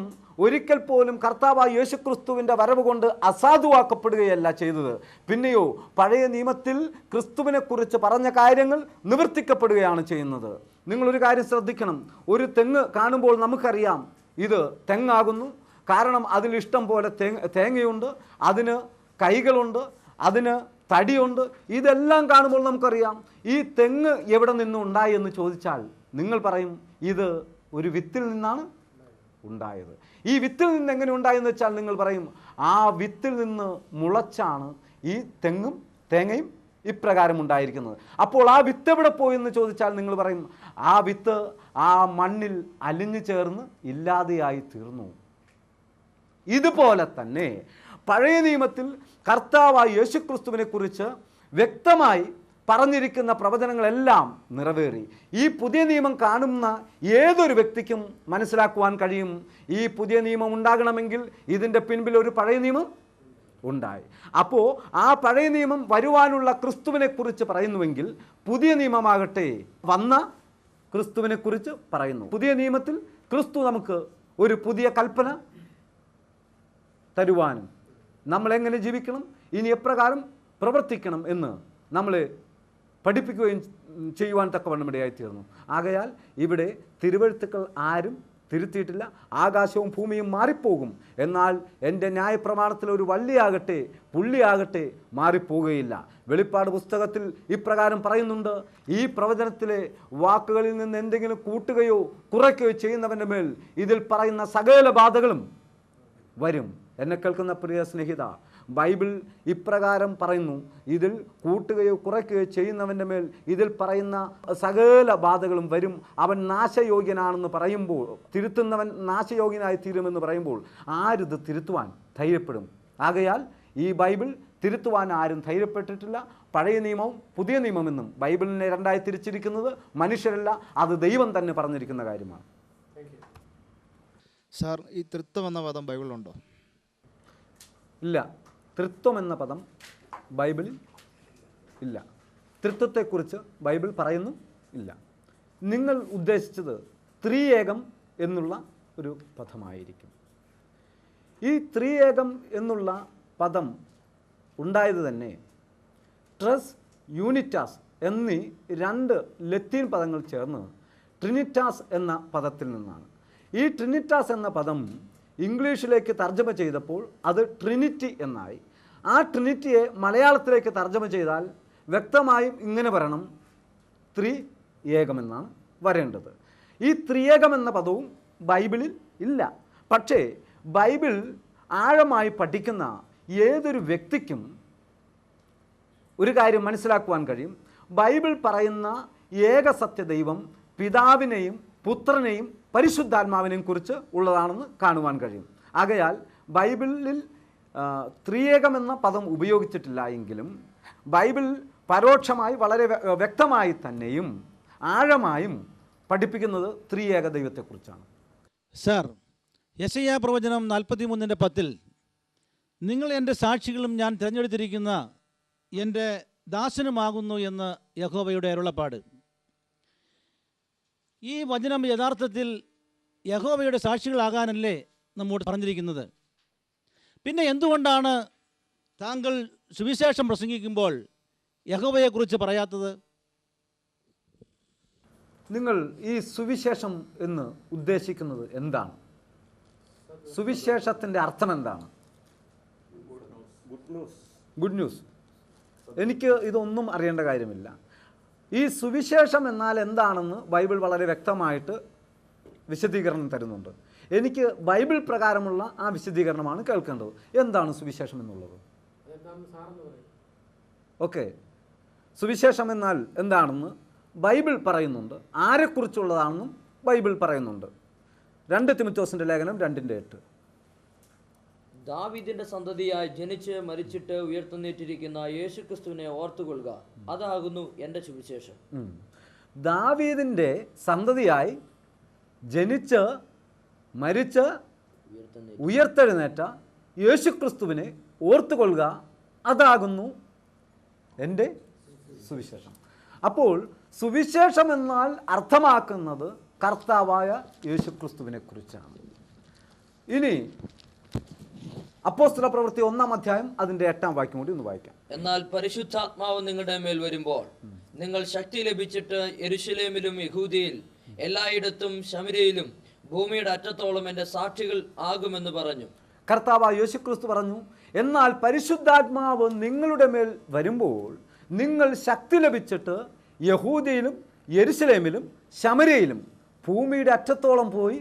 ഒരിക്കൽ പോലും കർത്താവായ യേശുക്രിസ്തുവിൻ്റെ വരവ് കൊണ്ട് അസാധുവാക്കപ്പെടുകയല്ല ചെയ്തത്. പിന്നെയോ പഴയ നിയമത്തിൽ ക്രിസ്തുവിനെ കുറിച്ച് പറഞ്ഞ കാര്യങ്ങൾ നിവർത്തിക്കപ്പെടുകയാണ് ചെയ്യുന്നത്. നിങ്ങളൊരു കാര്യം ശ്രദ്ധിക്കണം. ഒരു തെങ്ങ് കാണുമ്പോൾ നമുക്കറിയാം ഇത് തെങ്ങാകുന്നു. കാരണം അതിൽ ഇഷ്ടം പോലെ തേങ്ങയുണ്ട്, അതിന് കൈകളുണ്ട്, അതിന് തടിയുണ്ട്. ഇതെല്ലാം കാണുമ്പോൾ നമുക്കറിയാം ഈ തെങ്ങ് എവിടെ നിന്നും ഉണ്ടായി എന്ന് ചോദിച്ചാൽ നിങ്ങൾ പറയും ഇത് ഒരു വിത്തിൽ നിന്നാണ് ഉണ്ടായത്. ഈ വിത്തിൽ നിന്ന് എങ്ങനെ ഉണ്ടായെന്ന് വെച്ചാൽ നിങ്ങൾ പറയും ആ വിത്തിൽ നിന്ന് മുളച്ചാണ് ഈ തെങ്ങും തേങ്ങയും ഇപ്രകാരം ഉണ്ടായിരിക്കുന്നത്. അപ്പോൾ ആ വിത്ത് എവിടെ പോയെന്ന് ചോദിച്ചാൽ നിങ്ങൾ പറയും ആ വിത്ത് ആ മണ്ണിൽ അലിഞ്ഞു ചേർന്ന് ഇല്ലാതെയായി തീർന്നു. ഇതുപോലെ തന്നെ പഴയ നിയമത്തിൽ കർത്താവായ യേശുക്രിസ്തുവിനെ കുറിച്ച് വ്യക്തമായി പറഞ്ഞിരിക്കുന്ന പ്രവചനങ്ങളെല്ലാം നിറവേറി. ഈ പുതിയ നിയമം കാണുന്ന ഏതൊരു വ്യക്തിക്കും മനസ്സിലാക്കുവാൻ കഴിയും ഈ പുതിയ നിയമം ഉണ്ടാകണമെങ്കിൽ ഇതിൻ്റെ പിൻപിൽ ഒരു പഴയ നിയമം ഉണ്ടായി. അപ്പോൾ ആ പഴയ നിയമം വരുവാനുള്ള ക്രിസ്തുവിനെ കുറിച്ച് പറയുന്നുവെങ്കിൽ പുതിയ നിയമമാകട്ടെ വന്ന ക്രിസ്തുവിനെ കുറിച്ച് പറയുന്നു. പുതിയ നിയമത്തിൽ ക്രിസ്തു നമുക്ക് ഒരു പുതിയ കൽപ്പന തരുവാനും നമ്മളെങ്ങനെ ജീവിക്കണം, ഇനി എപ്രകാരം പ്രവർത്തിക്കണം എന്ന് നമ്മളെ പഠിപ്പിക്കുകയും ചെയ്യുവാൻ തക്കവണ്ണം ഇടയായിത്തീർന്നു. ആകയാൽ ഇവിടെ തിരുവെഴുത്തുക്കൾ ആരും തിരുത്തിയിട്ടില്ല. ആകാശവും ഭൂമിയും മാറിപ്പോകും, എന്നാൽ എൻ്റെ ന്യായപ്രമാണത്തിൽ ഒരു വള്ളിയാകട്ടെ പുള്ളിയാകട്ടെ മാറിപ്പോകുകയില്ല. വെളിപ്പാട് പുസ്തകത്തിൽ ഇപ്രകാരം പറയുന്നുണ്ട്, ഈ പ്രവചനത്തിലെ വാക്കുകളിൽ നിന്ന് എന്തെങ്കിലും കൂട്ടുകയോ കുറയ്ക്കുകയോ ചെയ്യുന്നവൻ്റെ മേൽ ഇതിൽ പറയുന്ന സകല ബാധകളും വരും. എന്നെ കേൾക്കുന്ന പ്രിയ സ്നേഹിത, ബൈബിൾ ഇപ്രകാരം പറയുന്നു, ഇതിൽ കൂട്ടുകയോ കുറയ്ക്കുകയോ ചെയ്യുന്നവൻ്റെ മേൽ ഇതിൽ പറയുന്ന സകല ബാധകളും വരും. അവൻ നാശയോഗ്യനാണെന്ന് പറയുമ്പോൾ, തിരുത്തുന്നവൻ നാശയോഗ്യനായി തീരുമെന്ന് പറയുമ്പോൾ ആരിത് തിരുത്തുവാൻ ധൈര്യപ്പെടും? ആകയാൽ ഈ ബൈബിൾ തിരുത്തുവാൻ ആരും ധൈര്യപ്പെട്ടിട്ടില്ല. പഴയ നിയമവും പുതിയ നിയമമെന്നും ബൈബിളിനെ രണ്ടായി തിരിച്ചിരിക്കുന്നത് മനുഷ്യരല്ല, അത് ദൈവം തന്നെ പറഞ്ഞിരിക്കുന്ന കാര്യമാണ്. സാർ, ഈ തൃത്വം എന്ന പദം ബൈബിളിലുണ്ടോ? ഇല്ല, തൃത്വം എന്ന പദം ബൈബിളിൽ ഇല്ല. തൃത്വത്തെക്കുറിച്ച് ബൈബിൾ പറയുന്നു ഇല്ല. നിങ്ങൾ ഉദ്ദേശിച്ചത് ത്രിയേകം എന്നുള്ള ഒരു പദമായിരിക്കും. ഈ ത്രിയേകം എന്നുള്ള പദം ഉണ്ടായത് തന്നെ ട്രസ് യൂണിറ്റാസ് എന്നീ രണ്ട് ലത്തീൻ പദങ്ങൾ ചേർന്ന് ട്രിനിറ്റാസ് എന്ന പദത്തിൽ നിന്നാണ്. ഈ ട്രിനിറ്റാസ് എന്ന പദം ഇംഗ്ലീഷിലേക്ക് തർജ്ജമ ചെയ്തപ്പോൾ അത് ട്രിനിറ്റി എന്നായി. ആ ട്രിനിറ്റിയെ മലയാളത്തിലേക്ക് തർജ്ജമ ചെയ്താൽ വ്യക്തമായും ഇങ്ങനെ പറയണം, ത്രിയേകമെന്നാണ് വരേണ്ടത്. ഈ ത്രിയേകം എന്ന പദവും ബൈബിളിൽ ഇല്ല. പക്ഷേ ബൈബിൾ ആഴമായി പഠിക്കുന്ന ഏതൊരു വ്യക്തിക്കും ഒരു കാര്യം മനസ്സിലാക്കുവാൻ കഴിയും. ബൈബിൾ പറയുന്ന ഏകസത്യ ദൈവം പിതാവിനെയും പുത്രനെയും പരിശുദ്ധാത്മാവിനെയും കുറിച്ച് ഉള്ളതാണെന്ന് കാണുവാൻ കഴിയും. ആകയാൽ ബൈബിളിൽ ത്രിയേകമെന്ന പദം ഉപയോഗിച്ചിട്ടില്ല എങ്കിലും ബൈബിൾ പരോക്ഷമായി വളരെ വ്യക്തമായി തന്നെയും ആഴമായും പഠിപ്പിക്കുന്നത് ത്രിയേക ദൈവത്തെക്കുറിച്ചാണ്. സാർ, യെശയ്യാ പ്രവചനം 43:10 നിങ്ങൾ എൻ്റെ സാക്ഷികളും ഞാൻ തിരഞ്ഞെടുത്തിരിക്കുന്ന എൻ്റെ ദാസനുമാകുന്നു എന്ന് യഹോവയുടെ അരുളപ്പാട്. ഈ വചനം യഥാർത്ഥത്തിൽ യഹോവയുടെ സാക്ഷികളാകാനല്ലേ നമ്മോട് പറഞ്ഞിരിക്കുന്നത്? പിന്നെ എന്തുകൊണ്ടാണ് താങ്കൾ സുവിശേഷം പ്രസംഗിക്കുമ്പോൾ യഹോവയെക്കുറിച്ച് പറയാത്തത്? നിങ്ങൾ ഈ സുവിശേഷം എന്ന് ഉദ്ദേശിക്കുന്നത് എന്താണ്? സുവിശേഷത്തിൻ്റെ അർത്ഥം എന്താണ്? Good news. എനിക്ക് ഇതൊന്നും അറിയേണ്ട കാര്യമില്ല. ഈ സുവിശേഷം എന്നാൽ എന്താണെന്ന് ബൈബിൾ വളരെ വ്യക്തമായിട്ട് വിശദീകരണം തരുന്നുണ്ട്. എനിക്ക് ബൈബിൾ പ്രകാരമുള്ള ആ വിശദീകരണമാണ് കേൾക്കേണ്ടത്. എന്താണ് സുവിശേഷം എന്നുള്ളത്? ഓക്കെ, സുവിശേഷം എന്നാൽ എന്താണെന്ന് ബൈബിൾ പറയുന്നുണ്ട്. ആരെക്കുറിച്ചുള്ളതാണെന്നും ബൈബിൾ പറയുന്നുണ്ട്. 2 തിമോഥെയോസിന്റെ ലേഖനം 2:8. ദാവീദിന്റെ സന്തതിയായി ജനിച്ച് മരിച്ചിട്ട് ഉയർത്തെഴുന്നേറ്റിരിക്കുന്ന യേശുക്രിസ്തുവിനെ ഓർത്തുകൊള്ളുക, അതാകുന്നു എൻ്റെ സുവിശേഷം. ദാവീദിന്റെ സന്തതിയായി ജനിച്ച് മരിച്ച് ഉയർത്തെഴുന്നേറ്റ യേശുക്രിസ്തുവിനെ ഓർത്തുകൊള്ളുക, അതാകുന്നു എൻ്റെ സുവിശേഷം. അപ്പോൾ സുവിശേഷം എന്നാൽ അർത്ഥമാക്കുന്നത് കർത്താവായ യേശുക്രിസ്തുവിനെ കുറിച്ചാണ്. ഇനി അപ്പോസ്തല പ്രവൃത്തി 1-ാം അധ്യായം അതിൻ്റെ 8-ാം വാക്യം കൂടി ഒന്ന് വായിക്കാം. എന്നാൽ പരിശുദ്ധാത്മാവ് നിങ്ങളുടെ മേൽ വരുമ്പോൾ നിങ്ങൾ ശക്തി ലഭിച്ചിട്ട് യെരൂശലേമിലും യഹൂദിയിൽ എല്ലായിടത്തും ശമര്യയിലും ഭൂമിയുടെ അറ്റത്തോളം എൻ്റെ സാക്ഷികൾ ആകുമെന്ന് പറഞ്ഞു. കർത്താവായ യേശുക്രിസ്തു പറഞ്ഞു, എന്നാൽ പരിശുദ്ധാത്മാവ് നിങ്ങളുടെ മേൽ വരുമ്പോൾ നിങ്ങൾ ശക്തി ലഭിച്ചിട്ട് യഹൂദിയിലും യെരൂശലേമിലും ശമര്യയിലും ഭൂമിയുടെ അറ്റത്തോളം പോയി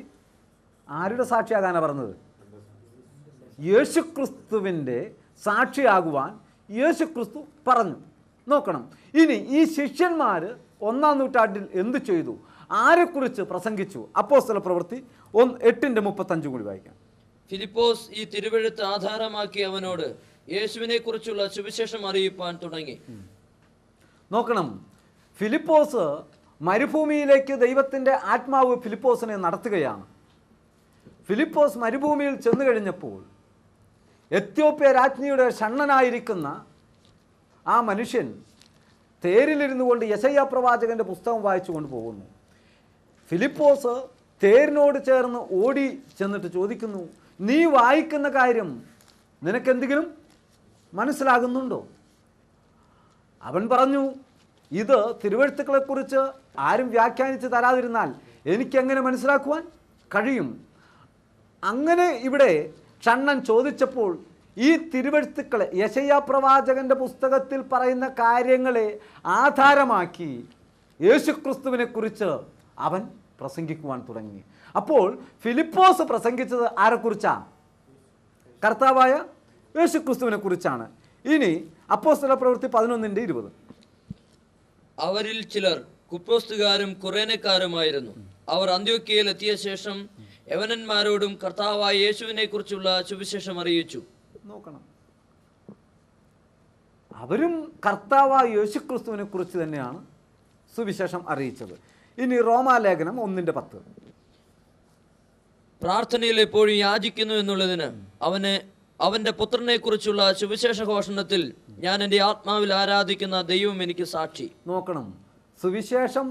ആരുടെ സാക്ഷിയാകാനാണ് പറഞ്ഞത്? യേശുക്രിസ്തുവിൻ്റെ സാക്ഷിയാകുവാൻ യേശുക്രിസ്തു പറഞ്ഞു. നോക്കണം, ഇനി ഈ ശിഷ്യന്മാർ 1-ാം നൂറ്റാണ്ടിൽ എന്തു ചെയ്തു, ആരെക്കുറിച്ച് പ്രസംഗിച്ചു? അപ്പോസ്തല പ്രവൃത്തി 8:35 കൂടി വായിക്കാം. ഫിലിപ്പോസ് ഈ തിരുവെഴുത്ത് ആധാരമാക്കി അവനോട് യേശുവിനെ കുറിച്ചുള്ള സുവിശേഷം അറിയിപ്പാൻ തുടങ്ങി. നോക്കണം, ഫിലിപ്പോസ് മരുഭൂമിയിലേക്ക് ദൈവത്തിൻ്റെ ആത്മാവ് ഫിലിപ്പോസിനെ നടത്തുകയാണ്. ഫിലിപ്പോസ് മരുഭൂമിയിൽ ചെന്നു കഴിഞ്ഞപ്പോൾ എത്യോപ്യ രാജ്ഞിയുടെ ഷണ്ണനായിരിക്കുന്ന ആ മനുഷ്യൻ തേരിലിരുന്നു കൊണ്ട് യെശയ്യാ പ്രവാചകൻ്റെ പുസ്തകം വായിച്ചു കൊണ്ട് പോകുന്നു. ഫിലിപ്പോസ് തേരിനോട് ചേർന്ന് ഓടി ചെന്നിട്ട് ചോദിക്കുന്നു, നീ വായിക്കുന്ന കാര്യം നിനക്കെന്തെങ്കിലും മനസ്സിലാകുന്നുണ്ടോ? അവൻ പറഞ്ഞു, ഇത് തിരുവെഴുത്തുക്കളെക്കുറിച്ച് ആരും വ്യാഖ്യാനിച്ച് തരാതിരുന്നാൽ എനിക്കെങ്ങനെ മനസ്സിലാക്കുവാൻ കഴിയും? അങ്ങനെ ഇവിടെ ഷണ്ണൻ ചോദിച്ചപ്പോൾ ഈ തിരുവെഴുത്തുക്കളെ, യെശയ്യാ പ്രവാചകൻ്റെ പുസ്തകത്തിൽ പറയുന്ന കാര്യങ്ങളെ ആധാരമാക്കി യേശുക്രിസ്തുവിനെ കുറിച്ച് അവൻ പ്രസംഗിക്കുവാൻ തുടങ്ങി. അപ്പോൾ ഫിലിപ്പോസ് പ്രസംഗിച്ചത് ആരെക്കുറിച്ചാണ്? കർത്താവായ യേശുക്രിസ്തുവിനെ കുറിച്ചാണ്. ഇനി അപ്പോസ്തല പ്രവൃത്തി 11:20. അവരിൽ ചിലർ കുപ്രോസ്തുകാരും കുറേനക്കാരുമായിരുന്നു. അവർ അന്ത്യോക്യയിൽ എത്തിയ ശേഷം യവനന്മാരോടും കർത്താവായ യേശുവിനെ കുറിച്ചുള്ള സുവിശേഷം അറിയിച്ചു. നോക്കണം, അവരും കർത്താവായ യേശുക്രിസ്തുവിനെ കുറിച്ച് തന്നെയാണ് സുവിശേഷം അറിയിച്ചത്. ഇനി റോമാലേഖനം 1:10. പ്രാർത്ഥനയിൽ എപ്പോഴും യാചിക്കുന്നു എന്നുള്ളതിന് അവന്റെ പുത്രനെ കുറിച്ചുള്ള സുവിശേഷ ഘോഷണത്തിൽ ഞാൻ എൻ്റെ ആത്മാവിൽ ആരാധിക്കുന്ന ദൈവം എനിക്ക് സാക്ഷി. നോക്കണം, സുവിശേഷം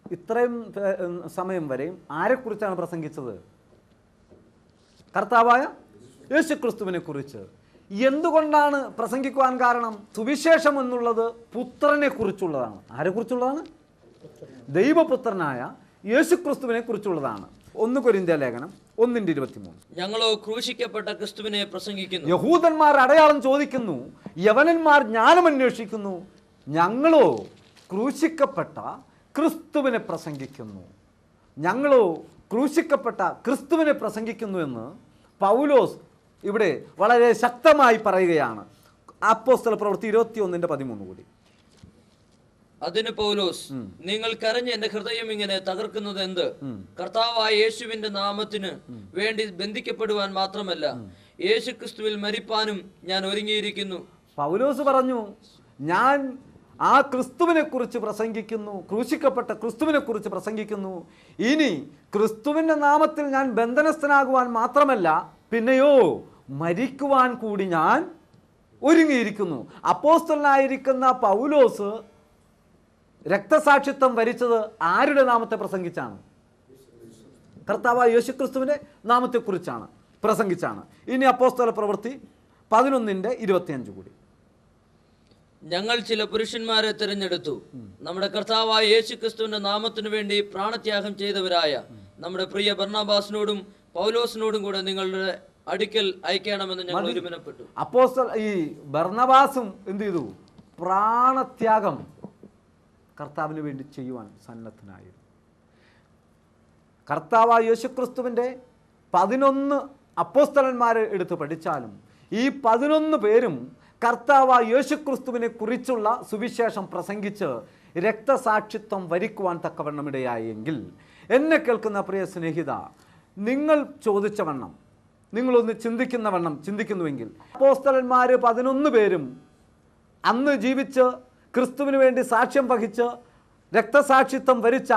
ഇത്രയും സമയം വരെയും ആരെക്കുറിച്ചാണ് പ്രസംഗിച്ചത്? കർത്താവായ യേശുക്രിസ്തുവിനെ കുറിച്ച്. എന്തുകൊണ്ടാണ് പ്രസംഗിക്കുവാൻ കാരണം? സുവിശേഷം എന്നുള്ളത് പുത്രനെ കുറിച്ചുള്ളതാണ്. ആരെക്കുറിച്ചുള്ളതാണ്? ദൈവപുത്രനായ യേശുക്രിസ്തുവിനെ കുറിച്ചുള്ളതാണ്. 1 കൊരിന്ത്യർ ലേഖനം 1:23. ഞങ്ങളോ ക്രൂശിക്കപ്പെട്ട ക്രിസ്തുവിനെ പ്രസംഗിക്കുന്നു. യഹൂദന്മാർ അടയാളം ചോദിക്കുന്നു, യവനന്മാർ ജ്ഞാനം അന്വേഷിക്കുന്നു. ഞങ്ങളോ ക്രൂശിക്കപ്പെട്ട ക്രിസ്തുവിനെ പ്രസംഗിക്കുന്നു. ഞങ്ങളോ ക്രൂശിക്കപ്പെട്ട ക്രിസ്തുവിനെ പ്രസംഗിക്കുന്നു എന്ന് പൗലോസ് ഇവിടെ വളരെ ശക്തമായി പറയുകയാണ്. അപ്പോസ്തല പ്രവൃത്തി 21:13 കൂടി. അതിന് പൗലോസ്, നിങ്ങൾ കരഞ്ഞ് എന്റെ ഹൃദയം ഇങ്ങനെ തകർക്കുന്നത് എന്ത്? കർത്താവായ യേശുവിന്റെ നാമത്തിന് വേണ്ടി ബന്ധിക്കപ്പെടുവാൻ മാത്രമല്ല, യേശു ക്രിസ്തുവിൽ മരിപ്പാനും ഞാൻ ഒരുങ്ങിയിരിക്കുന്നു. പൗലോസ് പറഞ്ഞു, ഞാൻ ആ ക്രിസ്തുവിനെ കുറിച്ച് പ്രസംഗിക്കുന്നു, ക്രൂശിക്കപ്പെട്ട ക്രിസ്തുവിനെ കുറിച്ച് പ്രസംഗിക്കുന്നു. ഇനി ക്രിസ്തുവിൻ്റെ നാമത്തിൽ ഞാൻ ബന്ധനസ്ഥനാകുവാൻ മാത്രമല്ല, പിന്നെയോ മരിക്കുവാൻ കൂടി ഞാൻ ഒരുങ്ങിയിരിക്കുന്നു. അപ്പോസ്തലനായിരിക്കുന്ന പൗലോസ് രക്തസാക്ഷിത്വം വരിച്ചത് ആരുടെ നാമത്തെ പ്രസംഗിച്ചാണ്? കർത്താവായ യേശുക്രിസ്തുവിൻ്റെ നാമത്തെക്കുറിച്ചാണ്, പ്രസംഗിച്ചാണ്. ഇനി അപ്പോസ്തല പ്രവൃത്തി 11:25 കൂടി. ഞങ്ങൾ ചില പുരുഷന്മാരെ തിരഞ്ഞെടുത്തു, നമ്മുടെ കർത്താവായ യേശു ക്രിസ്തുവിന്റെ നാമത്തിനു വേണ്ടി പ്രാണത്യാഗം ചെയ്തവരായ നമ്മുടെ പ്രിയ ബർണബാസിനോടും പൗലോസിനോടും കൂടെ നിങ്ങളുടെ അടുക്കൽ അയക്കണമെന്ന് ഞങ്ങൾ ഒരുമനപ്പെട്ടു. അപ്പോസ്തല ഈ ബർണബാസും എന്ത് ചെയ്തു? പ്രാണത്യാഗം കർത്താവിന് വേണ്ടി ചെയ്യുവാൻ സന്നദ്ധനായിരുന്നു. കർത്താവായ യേശുക്രിസ്തുവിൻ്റെ 11 അപ്പോസ്തലന്മാരെ എടുത്ത് പഠിച്ചാലും ഈ 11 പേരും കർത്താവായ യേശുക്രിസ്തുവിനെ കുറിച്ചുള്ള സുവിശേഷം പ്രസംഗിച്ച് രക്തസാക്ഷിത്വം വരിക്കുവാൻ തക്കവണ്ണം ഇടയായെങ്കിൽ, എന്നെ കേൾക്കുന്ന പ്രിയ സ്നേഹിത, നിങ്ങൾ ചോദിച്ച വണ്ണം നിങ്ങളൊന്ന് ചിന്തിക്കുന്ന വണ്ണം ചിന്തിക്കുന്നുവെങ്കിൽ, അപ്പോസ്തലന്മാർ 11 പേരും അന്ന് ജീവിച്ച് ക്രിസ്തുവിന് വേണ്ടി സാക്ഷ്യം വഹിച്ച് രക്തസാക്ഷിത്വം വരിച്ച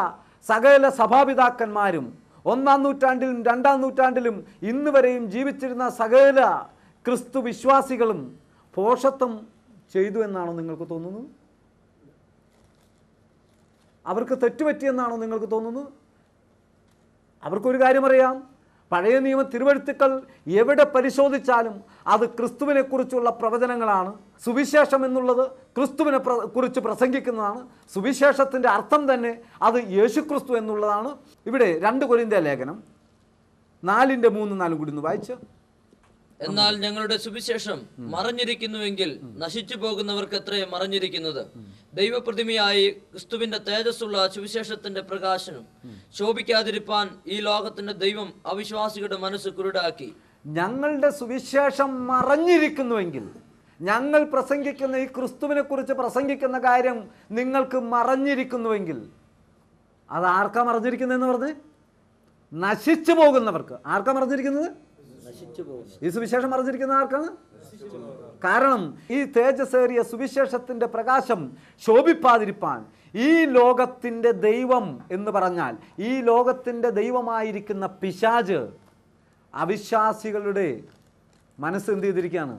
സകല സഭാപിതാക്കന്മാരും ഒന്നാം നൂറ്റാണ്ടിലും രണ്ടാം നൂറ്റാണ്ടിലും ഇന്ന് വരെയും ജീവിച്ചിരുന്ന സകല ക്രിസ്തു വിശ്വാസികളും ഭോഷത്വം ചെയ്തു എന്നാണോ നിങ്ങൾക്ക് തോന്നുന്നത്? അവർക്ക് തെറ്റുപറ്റിയെന്നാണോ നിങ്ങൾക്ക് തോന്നുന്നത്? അവർക്കൊരു കാര്യം അറിയാം, പഴയ നിയമ തിരുവെഴുത്തുക്കൾ എവിടെ പരിശോധിച്ചാലും അത് ക്രിസ്തുവിനെ കുറിച്ചുള്ള പ്രവചനങ്ങളാണ്. സുവിശേഷം എന്നുള്ളത് ക്രിസ്തുവിനെ കുറിച്ച് പ്രസംഗിക്കുന്നതാണ്. സുവിശേഷത്തിൻ്റെ അർത്ഥം തന്നെ അത് യേശുക്രിസ്തു എന്നുള്ളതാണ്. ഇവിടെ 2 കൊരിന്ത്യർ ലേഖനം 4:3-4 കൂടി ഒന്ന് വായിച്ച്. എന്നാൽ ഞങ്ങളുടെ സുവിശേഷം മറഞ്ഞിരിക്കുന്നുവെങ്കിൽ നശിച്ചു പോകുന്നവർക്ക് എത്രേ മറഞ്ഞിരിക്കുന്നത്. ദൈവപ്രതിമയായി ക്രിസ്തുവിന്റെ തേജസ്സുള്ള സുവിശേഷത്തിന്റെ പ്രകാശനം ശോഭിക്കാതിരിപ്പാൻ ഈ ലോകത്തിന്റെ ദൈവം അവിശ്വാസികളുടെ മനസ്സ് കുരുടാക്കി. ഞങ്ങളുടെ സുവിശേഷം മറഞ്ഞിരിക്കുന്നുവെങ്കിൽ, ഞങ്ങൾ പ്രസംഗിക്കുന്ന ഈ ക്രിസ്തുവിനെ കുറിച്ച് പ്രസംഗിക്കുന്ന കാര്യം നിങ്ങൾക്ക് മറഞ്ഞിരിക്കുന്നുവെങ്കിൽ, അത് ആർക്കാ മറഞ്ഞിരിക്കുന്നതെന്ന് പറഞ്ഞ്? നശിച്ചു പോകുന്നവർക്ക്. ആർക്കാ മറഞ്ഞിരിക്കുന്നത്? ഈ സുവിശേഷം മറഞ്ഞിരിക്കുന്ന ആർക്കാണ്? കാരണം ഈ തേജസ്സേറിയ സുവിശേഷത്തിന്റെ പ്രകാശം ശോഭിപ്പാതിരിപ്പാൻ ഈ ലോകത്തിന്റെ ദൈവം എന്ന് പറഞ്ഞാൽ ഈ ലോകത്തിന്റെ ദൈവമായിരിക്കുന്ന പിശാച് അവിശ്വാസികളുടെ മനസ്സ് എന്ത് ചെയ്തിരിക്കുകയാണ്?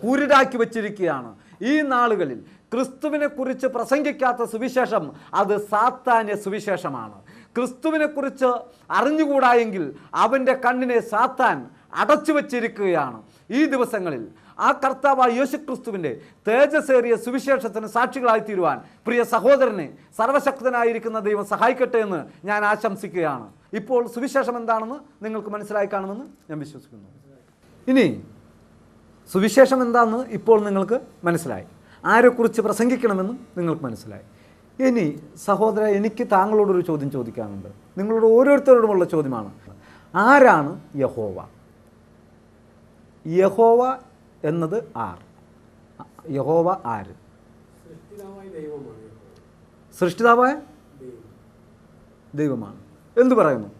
കുരുടാക്കി വച്ചിരിക്കുകയാണ്. ഈ നാളുകളിൽ ക്രിസ്തുവിനെ കുറിച്ച് പ്രസംഗിക്കാത്ത സുവിശേഷം അത് സാത്താന്യ സുവിശേഷമാണ്. ക്രിസ്തുവിനെ കുറിച്ച് അറിഞ്ഞുകൂടായെങ്കിൽ അവൻ്റെ കണ്ണിനെ സാത്താൻ അടച്ചു വച്ചിരിക്കുകയാണ്. ഈ ദിവസങ്ങളിൽ ആ കർത്താവായ യേശുക്രിസ്തുവിൻ്റെ തേജസ്സേറിയ സുവിശേഷത്തിന് സാക്ഷികളായി തീരുവാൻ പ്രിയ സഹോദരനെ സർവശക്തനായിരിക്കുന്ന ദൈവം സഹായിക്കട്ടെ എന്ന് ഞാൻ ആശംസിക്കുകയാണ്. ഇപ്പോൾ സുവിശേഷം എന്താണെന്ന് നിങ്ങൾക്ക് മനസ്സിലായി കാണുമെന്ന് ഞാൻ വിശ്വസിക്കുന്നു. ഇനി സുവിശേഷം എന്താണെന്ന് ഇപ്പോൾ നിങ്ങൾക്ക് മനസ്സിലായി. ആരെക്കുറിച്ച് പ്രസംഗിക്കണമെന്നും നിങ്ങൾക്ക് മനസ്സിലായി. ഇനി സഹോദര, എനിക്ക് താങ്കളോടൊരു ചോദ്യം ചോദിക്കാനുണ്ട്. നിങ്ങളോട് ഓരോരുത്തരോടുമുള്ള ചോദ്യമാണ്. ആരാണ് യഹോവ? യഹോവ എന്നത് ആർ? യഹോവ ആര്? സൃഷ്ടിതാവായ ദൈവമാണ്. എന്തു പറയുന്നു?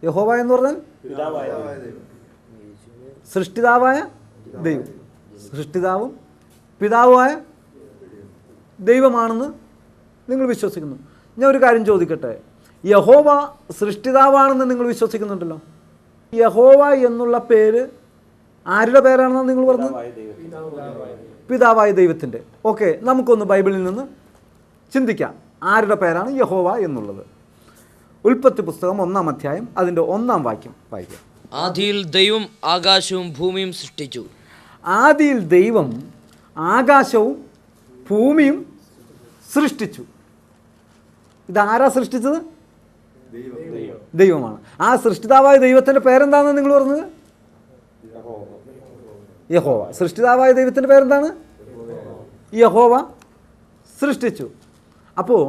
യഹോവ എന്ന് പറഞ്ഞാൽ സൃഷ്ടിതാവായ ദൈവം, സൃഷ്ടിതാവും പിതാവുമായ ദൈവമാണെന്ന് നിങ്ങൾ വിശ്വസിക്കുന്നു. ഞാൻ ഒരു കാര്യം ചോദിക്കട്ടെ, യഹോവ സൃഷ്ടിതാവാണെന്ന് നിങ്ങൾ വിശ്വസിക്കുന്നുണ്ടല്ലോ. യഹോവ എന്നുള്ള പേര് ആരുടെ പേരാണെന്നാണ് നിങ്ങൾ പറഞ്ഞത്? പിതാവായ ദൈവത്തിൻ്റെ. ഓക്കെ, നമുക്കൊന്ന് ബൈബിളിൽ നിന്ന് ചിന്തിക്കാം ആരുടെ പേരാണ് യഹോവ എന്നുള്ളത്. ഉൽപ്പത്തി പുസ്തകം 1-ാം അധ്യായം അതിൻ്റെ 1-ാം വാക്യം വായിക്കാം. ആദിയിൽ ദൈവം ആകാശവും ഭൂമിയും സൃഷ്ടിച്ചു. ആദിയിൽ ദൈവം ആകാശവും ഭൂമിയും സൃഷ്ടിച്ചു. ഇതാരാ സൃഷ്ടിച്ചത്? ദൈവമാണ്. ആ സൃഷ്ടിതാവായ ദൈവത്തിൻ്റെ പേരെന്താണെന്ന് നിങ്ങൾ പറഞ്ഞത്? യഹോവ. സൃഷ്ടിതാവായ ദൈവത്തിൻ്റെ പേരെന്താണ്? യഹോവ സൃഷ്ടിച്ചു. അപ്പോൾ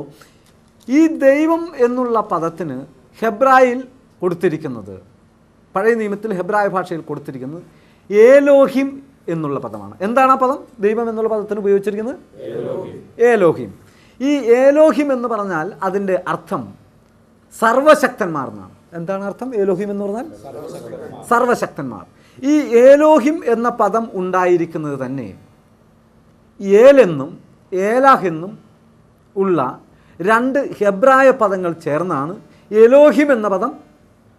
ഈ ദൈവം എന്നുള്ള പദത്തിന് ഹെബ്രായിൽ കൊടുത്തിരിക്കുന്നത്, പഴയ നിയമത്തിൽ ഹെബ്രായ ഭാഷയിൽ കൊടുത്തിരിക്കുന്നത് ഏലോഹിം എന്നുള്ള പദമാണ്. എന്താണ് ആ പദം? ദൈവം എന്നുള്ള പദത്തിന് ഉപയോഗിച്ചിരിക്കുന്നത് ഏലോഹിം. ഈ ഏലോഹിം എന്ന് പറഞ്ഞാൽ അതിൻ്റെ അർത്ഥം സർവശക്തന്മാർ എന്നാണ്. എന്താണ് അർത്ഥം? ഏലോഹിം എന്ന് പറഞ്ഞാൽ സർവശക്തന്മാർ. ഈ ഏലോഹിം എന്ന പദം ഉണ്ടായിരിക്കുന്നത് തന്നെ ഏലെന്നും ഏലാഹെന്നും ഉള്ള 2 ഹെബ്രായ പദങ്ങൾ ചേർന്നാണ് എലോഹിം എന്ന പദം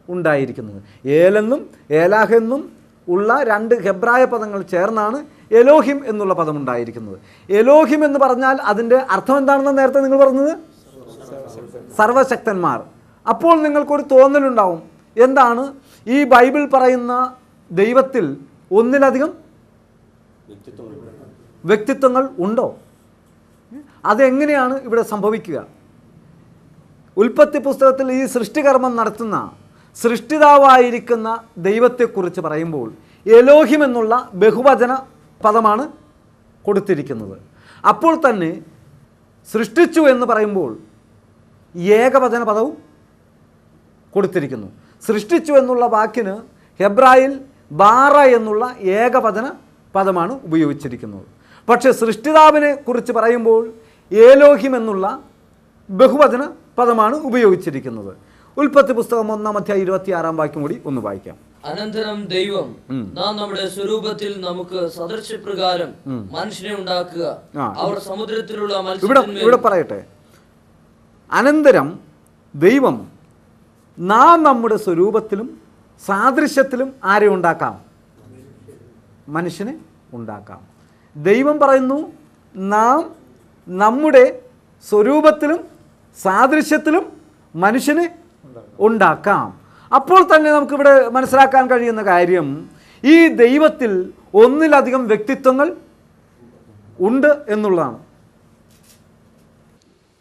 ഉണ്ടായിരിക്കുന്നത്. ഏലെന്നും ഏലാഹെന്നും ഉള്ള 2 ഹെബ്രായ പദങ്ങൾ ചേർന്നാണ് എലോഹിം എന്നുള്ള പദം ഉണ്ടായിരിക്കുന്നത്. എലോഹിം എന്ന് പറഞ്ഞാൽ അതിൻ്റെ അർത്ഥം എന്താണെന്ന് നേരത്തെ നിങ്ങൾ പറഞ്ഞത്? സർവശക്തന്മാർ. അപ്പോൾ നിങ്ങൾക്കൊരു തോന്നലുണ്ടാവും, എന്താണ് ഈ ബൈബിൾ പറയുന്ന ദൈവത്തിൽ ഒന്നിലധികം വ്യക്തിത്വങ്ങൾ ഉണ്ടോ? അതെങ്ങനെയാണ് ഇവിടെ സംഭവിക്കുക? ഉൽപ്പത്തി പുസ്തകത്തിൽ ഈ സൃഷ്ടികർമ്മം നടത്തുന്ന സൃഷ്ടിതാവായിരിക്കുന്ന ദൈവത്തെക്കുറിച്ച് പറയുമ്പോൾ എലോഹിം എന്നുള്ള ബഹുവചന പദമാണ് കൊടുത്തിരിക്കുന്നത്. അപ്പോൾ തന്നെ സൃഷ്ടിച്ചു എന്ന് പറയുമ്പോൾ ഏകവചന പദവും കൊടുത്തിരിക്കുന്നു. സൃഷ്ടിച്ചു എന്നുള്ള വാക്കിന് ഹെബ്രായിൽ ബാറ എന്നുള്ള ഏകവചന പദമാണ് ഉപയോഗിച്ചിരിക്കുന്നത്. പക്ഷേ സൃഷ്ടിതാവിനെ കുറിച്ച് പറയുമ്പോൾ ഏലോഹിം എന്നുള്ള ബഹുവചന പദമാണ് ഉപയോഗിച്ചിരിക്കുന്നത്. ഉൽപ്പത്തി പുസ്തകം 1-ാം അധ്യായം 26-ാം വാക്യം കൂടി ഒന്ന് വായിക്കാം. അനന്തരം ദൈവം നാം നമ്മുടെ സ്വരൂപത്തിൽ നമുക്ക് സദൃശ്യപ്രകാരം മനുഷ്യനെ ഉണ്ടാക്കുക, അവർ സമുദ്രത്തിലുള്ള ഇവിടെ പറയട്ടെ, അനന്തരം ദൈവം നാം നമ്മുടെ സ്വരൂപത്തിലും സാദൃശ്യത്തിലും ആരെ ഉണ്ടാക്കാം? മനുഷ്യനെ ഉണ്ടാക്കാം. ദൈവം പറയുന്നു നാം നമ്മുടെ സ്വരൂപത്തിലും സാദൃശ്യത്തിലും മനുഷ്യനെ ഉണ്ടാക്കാം. അപ്പോൾ തന്നെ നമുക്കിവിടെ മനസ്സിലാക്കാൻ കഴിയുന്ന കാര്യം, ഈ ദൈവത്തിൽ ഒന്നിലധികം വ്യക്തിത്വങ്ങൾ ഉണ്ട് എന്നുള്ളതാണ്.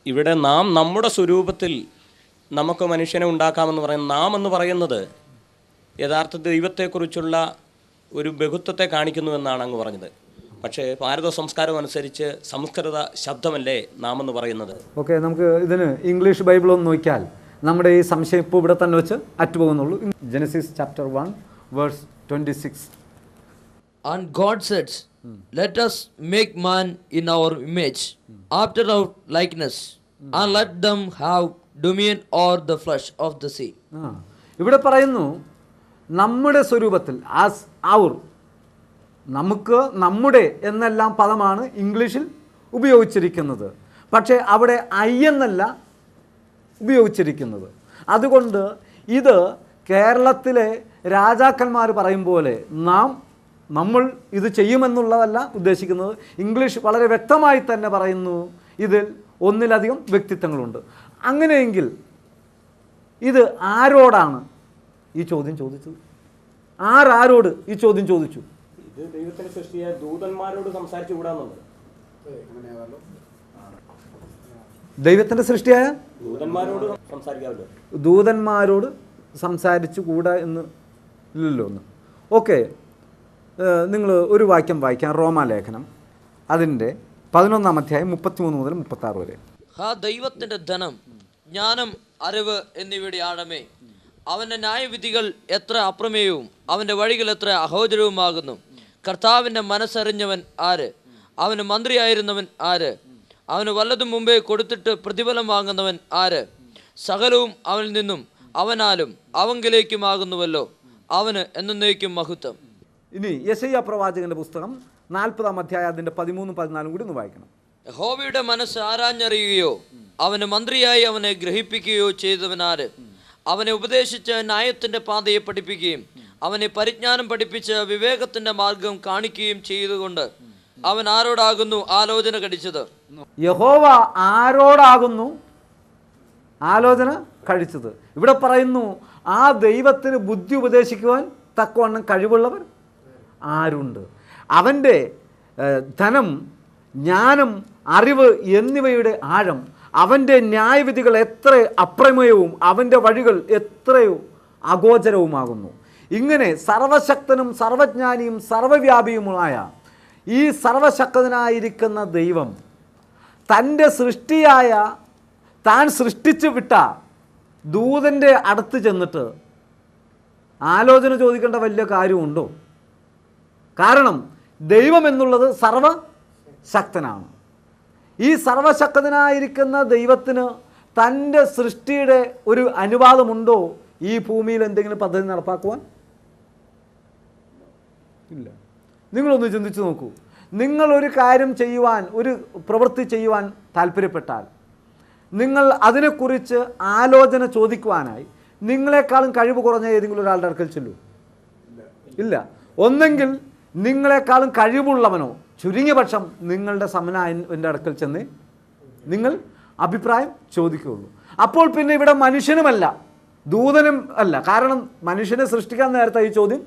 ഇവിടെ നാം നമ്മുടെ സ്വരൂപത്തിൽ നമുക്ക് മനുഷ്യനെ ഉണ്ടാക്കാമെന്ന് പറയുന്നത്, നാം എന്ന് പറയുന്നത് യഥാർത്ഥ ദൈവത്തെക്കുറിച്ചുള്ള ഒരു ബഹുത്വത്തെ കാണിക്കുന്നുവെന്നാണ് അങ്ങ് പറഞ്ഞത്. പക്ഷേ ഭാരത സംസ്കാരം അനുസരിച്ച് സംസ്കൃത ശബ്ദമല്ലേ നാം എന്ന് പറയുന്നത്. ഓക്കെ, നമുക്ക് ഇതിന് ഇംഗ്ലീഷ് ബൈബിൾ ഒന്ന് നോക്കിയാൽ നമ്മുടെ ഈ സംശയം ഇപ്പോൾ ഇവിടെ തന്നെ വെച്ച് അറ്റുപോകുന്നുള്ളൂ. Genesis chapter 1 verse 26. And God said, let us make man in our image, after our likeness, and let them have dominion over the flesh of the sea. ഇവിടെ പറയുന്നു നമ്മുടെ സ്വരൂപത്തിൽ, ആസ് ഔർ, നമുക്ക്, നമ്മുടെ എന്നെല്ലാം പദമാണ് ഇംഗ്ലീഷിൽ ഉപയോഗിച്ചിരിക്കുന്നത്. പക്ഷേ അവിടെ ഐ എന്നല്ല ഉപയോഗിച്ചിരിക്കുന്നത്. അതുകൊണ്ട് ഇത് കേരളത്തിലെ രാജാക്കന്മാർ പറയും പോലെ നമ്മൾ ഇത് ചെയ്യുമെന്നുള്ളതല്ല ഉദ്ദേശിക്കുന്നത്. ഇംഗ്ലീഷ് വളരെ വ്യക്തമായി തന്നെ പറയുന്നു ഇതിൽ ഒന്നിലധികം വ്യക്തിത്വങ്ങളുണ്ട്. അങ്ങനെയെങ്കിൽ ഇത് ആരോടാണ് ഈ ചോദ്യം ചോദിച്ചത്? ആരോട് ഈ ചോദ്യം ചോദിച്ചു? ഇത് ദൈവത്തിന്റെ സൃഷ്ടിയെ ദൂതന്മാരോട് സംസാരിച്ചു കൂടാന്നുള്ളത്. ദൈവത്തിൻ്റെ സൃഷ്ടിയായ ദൂതന്മാരോട് സംസാരിക്കാമല്ലോ. ദൂതന്മാരോട് സംസാരിച്ചു കൂടാ എന്ന് ഇല്ലല്ലോ ഒന്ന്. ഓക്കെ, നിങ്ങൾ ഒരു വാക്യം വായിക്കാം. റോമാലേഖനം അതിൻ്റെ 11-ാം അധ്യായം 33 മുതൽ 36 വരെ. ദൈവത്തിന്റെ ധനം, ജ്ഞാനം, അറിവ് എന്നിവയുടെ ആഴമേ, അവന്റെ ന്യായവിധികൾ എത്ര അപ്രമേയവും അവന്റെ വഴികൾ എത്ര അഹോചരവുമാകുന്നു. കർത്താവിന്റെ മനസ്സറിഞ്ഞവൻ ആര്? അവന് മന്ത്രിയായിരുന്നവൻ ആര്? അവന് വല്ലതും മുമ്പേ കൊടുത്തിട്ട് പ്രതിഫലം വാങ്ങുന്നവൻ ആര്? സകലവും അവനിൽ നിന്നും അവനാലും അവങ്കിലേക്കുമാകുന്നുവല്ലോ. അവന് എന്നേക്കും മഹത്വം. ഇനി യെശയ്യാ പ്രവാചകന്റെ പുസ്തകം 40-ാം അധ്യായം അതിൻ്റെ 13-14 കൂടി ഒന്ന് വായിക്കണം. യഹോവയുടെ മനസ്സ് ആരാഞ്ഞറിയുകയോ അവന് മന്ത്രിയായി അവനെ ഗ്രഹിപ്പിക്കുകയോ ചെയ്തവനാര്? അവനെ ഉപദേശിച്ച് ന്യായത്തിന്റെ പാതയെ പഠിപ്പിക്കുകയും അവനെ പരിജ്ഞാനം പഠിപ്പിച്ച് വിവേകത്തിന്റെ മാർഗം കാണിക്കുകയും ചെയ്തുകൊണ്ട് അവൻ ആരോടാകുന്നു ആലോചന കഴിച്ചത്? യഹോവ ആരോടാകുന്നു ആലോചന കഴിച്ചത്? ഇവിടെ പറയുന്നു ആ ദൈവത്തിന് ബുദ്ധി ഉപദേശിക്കുവാൻ തക്കവണ്ണം കഴിവുള്ളവർ ആരുണ്ട്? അവൻ്റെ ധനം, ജ്ഞാനം, അറിവ് എന്നിവയുടെ ആഴം, അവൻ്റെ ന്യായവിധികൾ എത്ര അപ്രമേയവും അവൻ്റെ വഴികൾ എത്രയോ അഗോചരവുമാകുന്നു. ഇങ്ങനെ സർവശക്തനും സർവജ്ഞാനിയും സർവവ്യാപിയുമായ ഈ സർവശക്തനായിരിക്കുന്ന ദൈവം തൻ്റെ സൃഷ്ടിയായ, താൻ സൃഷ്ടിച്ചു വിട്ട ദൂതൻ്റെ അടുത്ത് ചെന്നിട്ട് ആലോചന ചോദിക്കേണ്ട വലിയ കാര്യമുണ്ടോ? കാരണം ദൈവം എന്നുള്ളത് സർവശക്തനാണ്. ഈ സർവശക്തനായിരിക്കുന്ന ദൈവത്തിന് തൻ്റെ സൃഷ്ടിയുടെ ഒരു അനുവാദമുണ്ടോ ഈ ഭൂമിയിൽ എന്തെങ്കിലും പദ്ധതി നടപ്പാക്കുവാൻ? ഇല്ല. നിങ്ങളൊന്ന് ചിന്തിച്ച് നോക്കൂ. നിങ്ങളൊരു കാര്യം ചെയ്യുവാൻ, ഒരു പ്രവൃത്തി ചെയ്യുവാൻ താല്പര്യപ്പെട്ടാൽ നിങ്ങൾ അതിനെക്കുറിച്ച് ആലോചന ചോദിക്കുവാനായി നിങ്ങളെക്കാളും കഴിവ് കുറഞ്ഞ ഏതെങ്കിലും ഒരാളുടെ അടുക്കൽ ചെല്ലൂ? ഇല്ല. ഒന്നെങ്കിൽ നിങ്ങളെക്കാളും കഴിവുള്ളവനോ ചുരുങ്ങിയ പക്ഷം നിങ്ങളുടെ സമനായൻ്റെ അടുക്കൽ ചെന്ന് നിങ്ങൾ അഭിപ്രായം ചോദിക്കുകയുള്ളൂ. അപ്പോൾ പിന്നെ ഇവിടെ മനുഷ്യനുമല്ല ദൂതനും അല്ല. കാരണം മനുഷ്യനെ സൃഷ്ടിക്കാൻ നേരത്തെ ഈ ചോദ്യം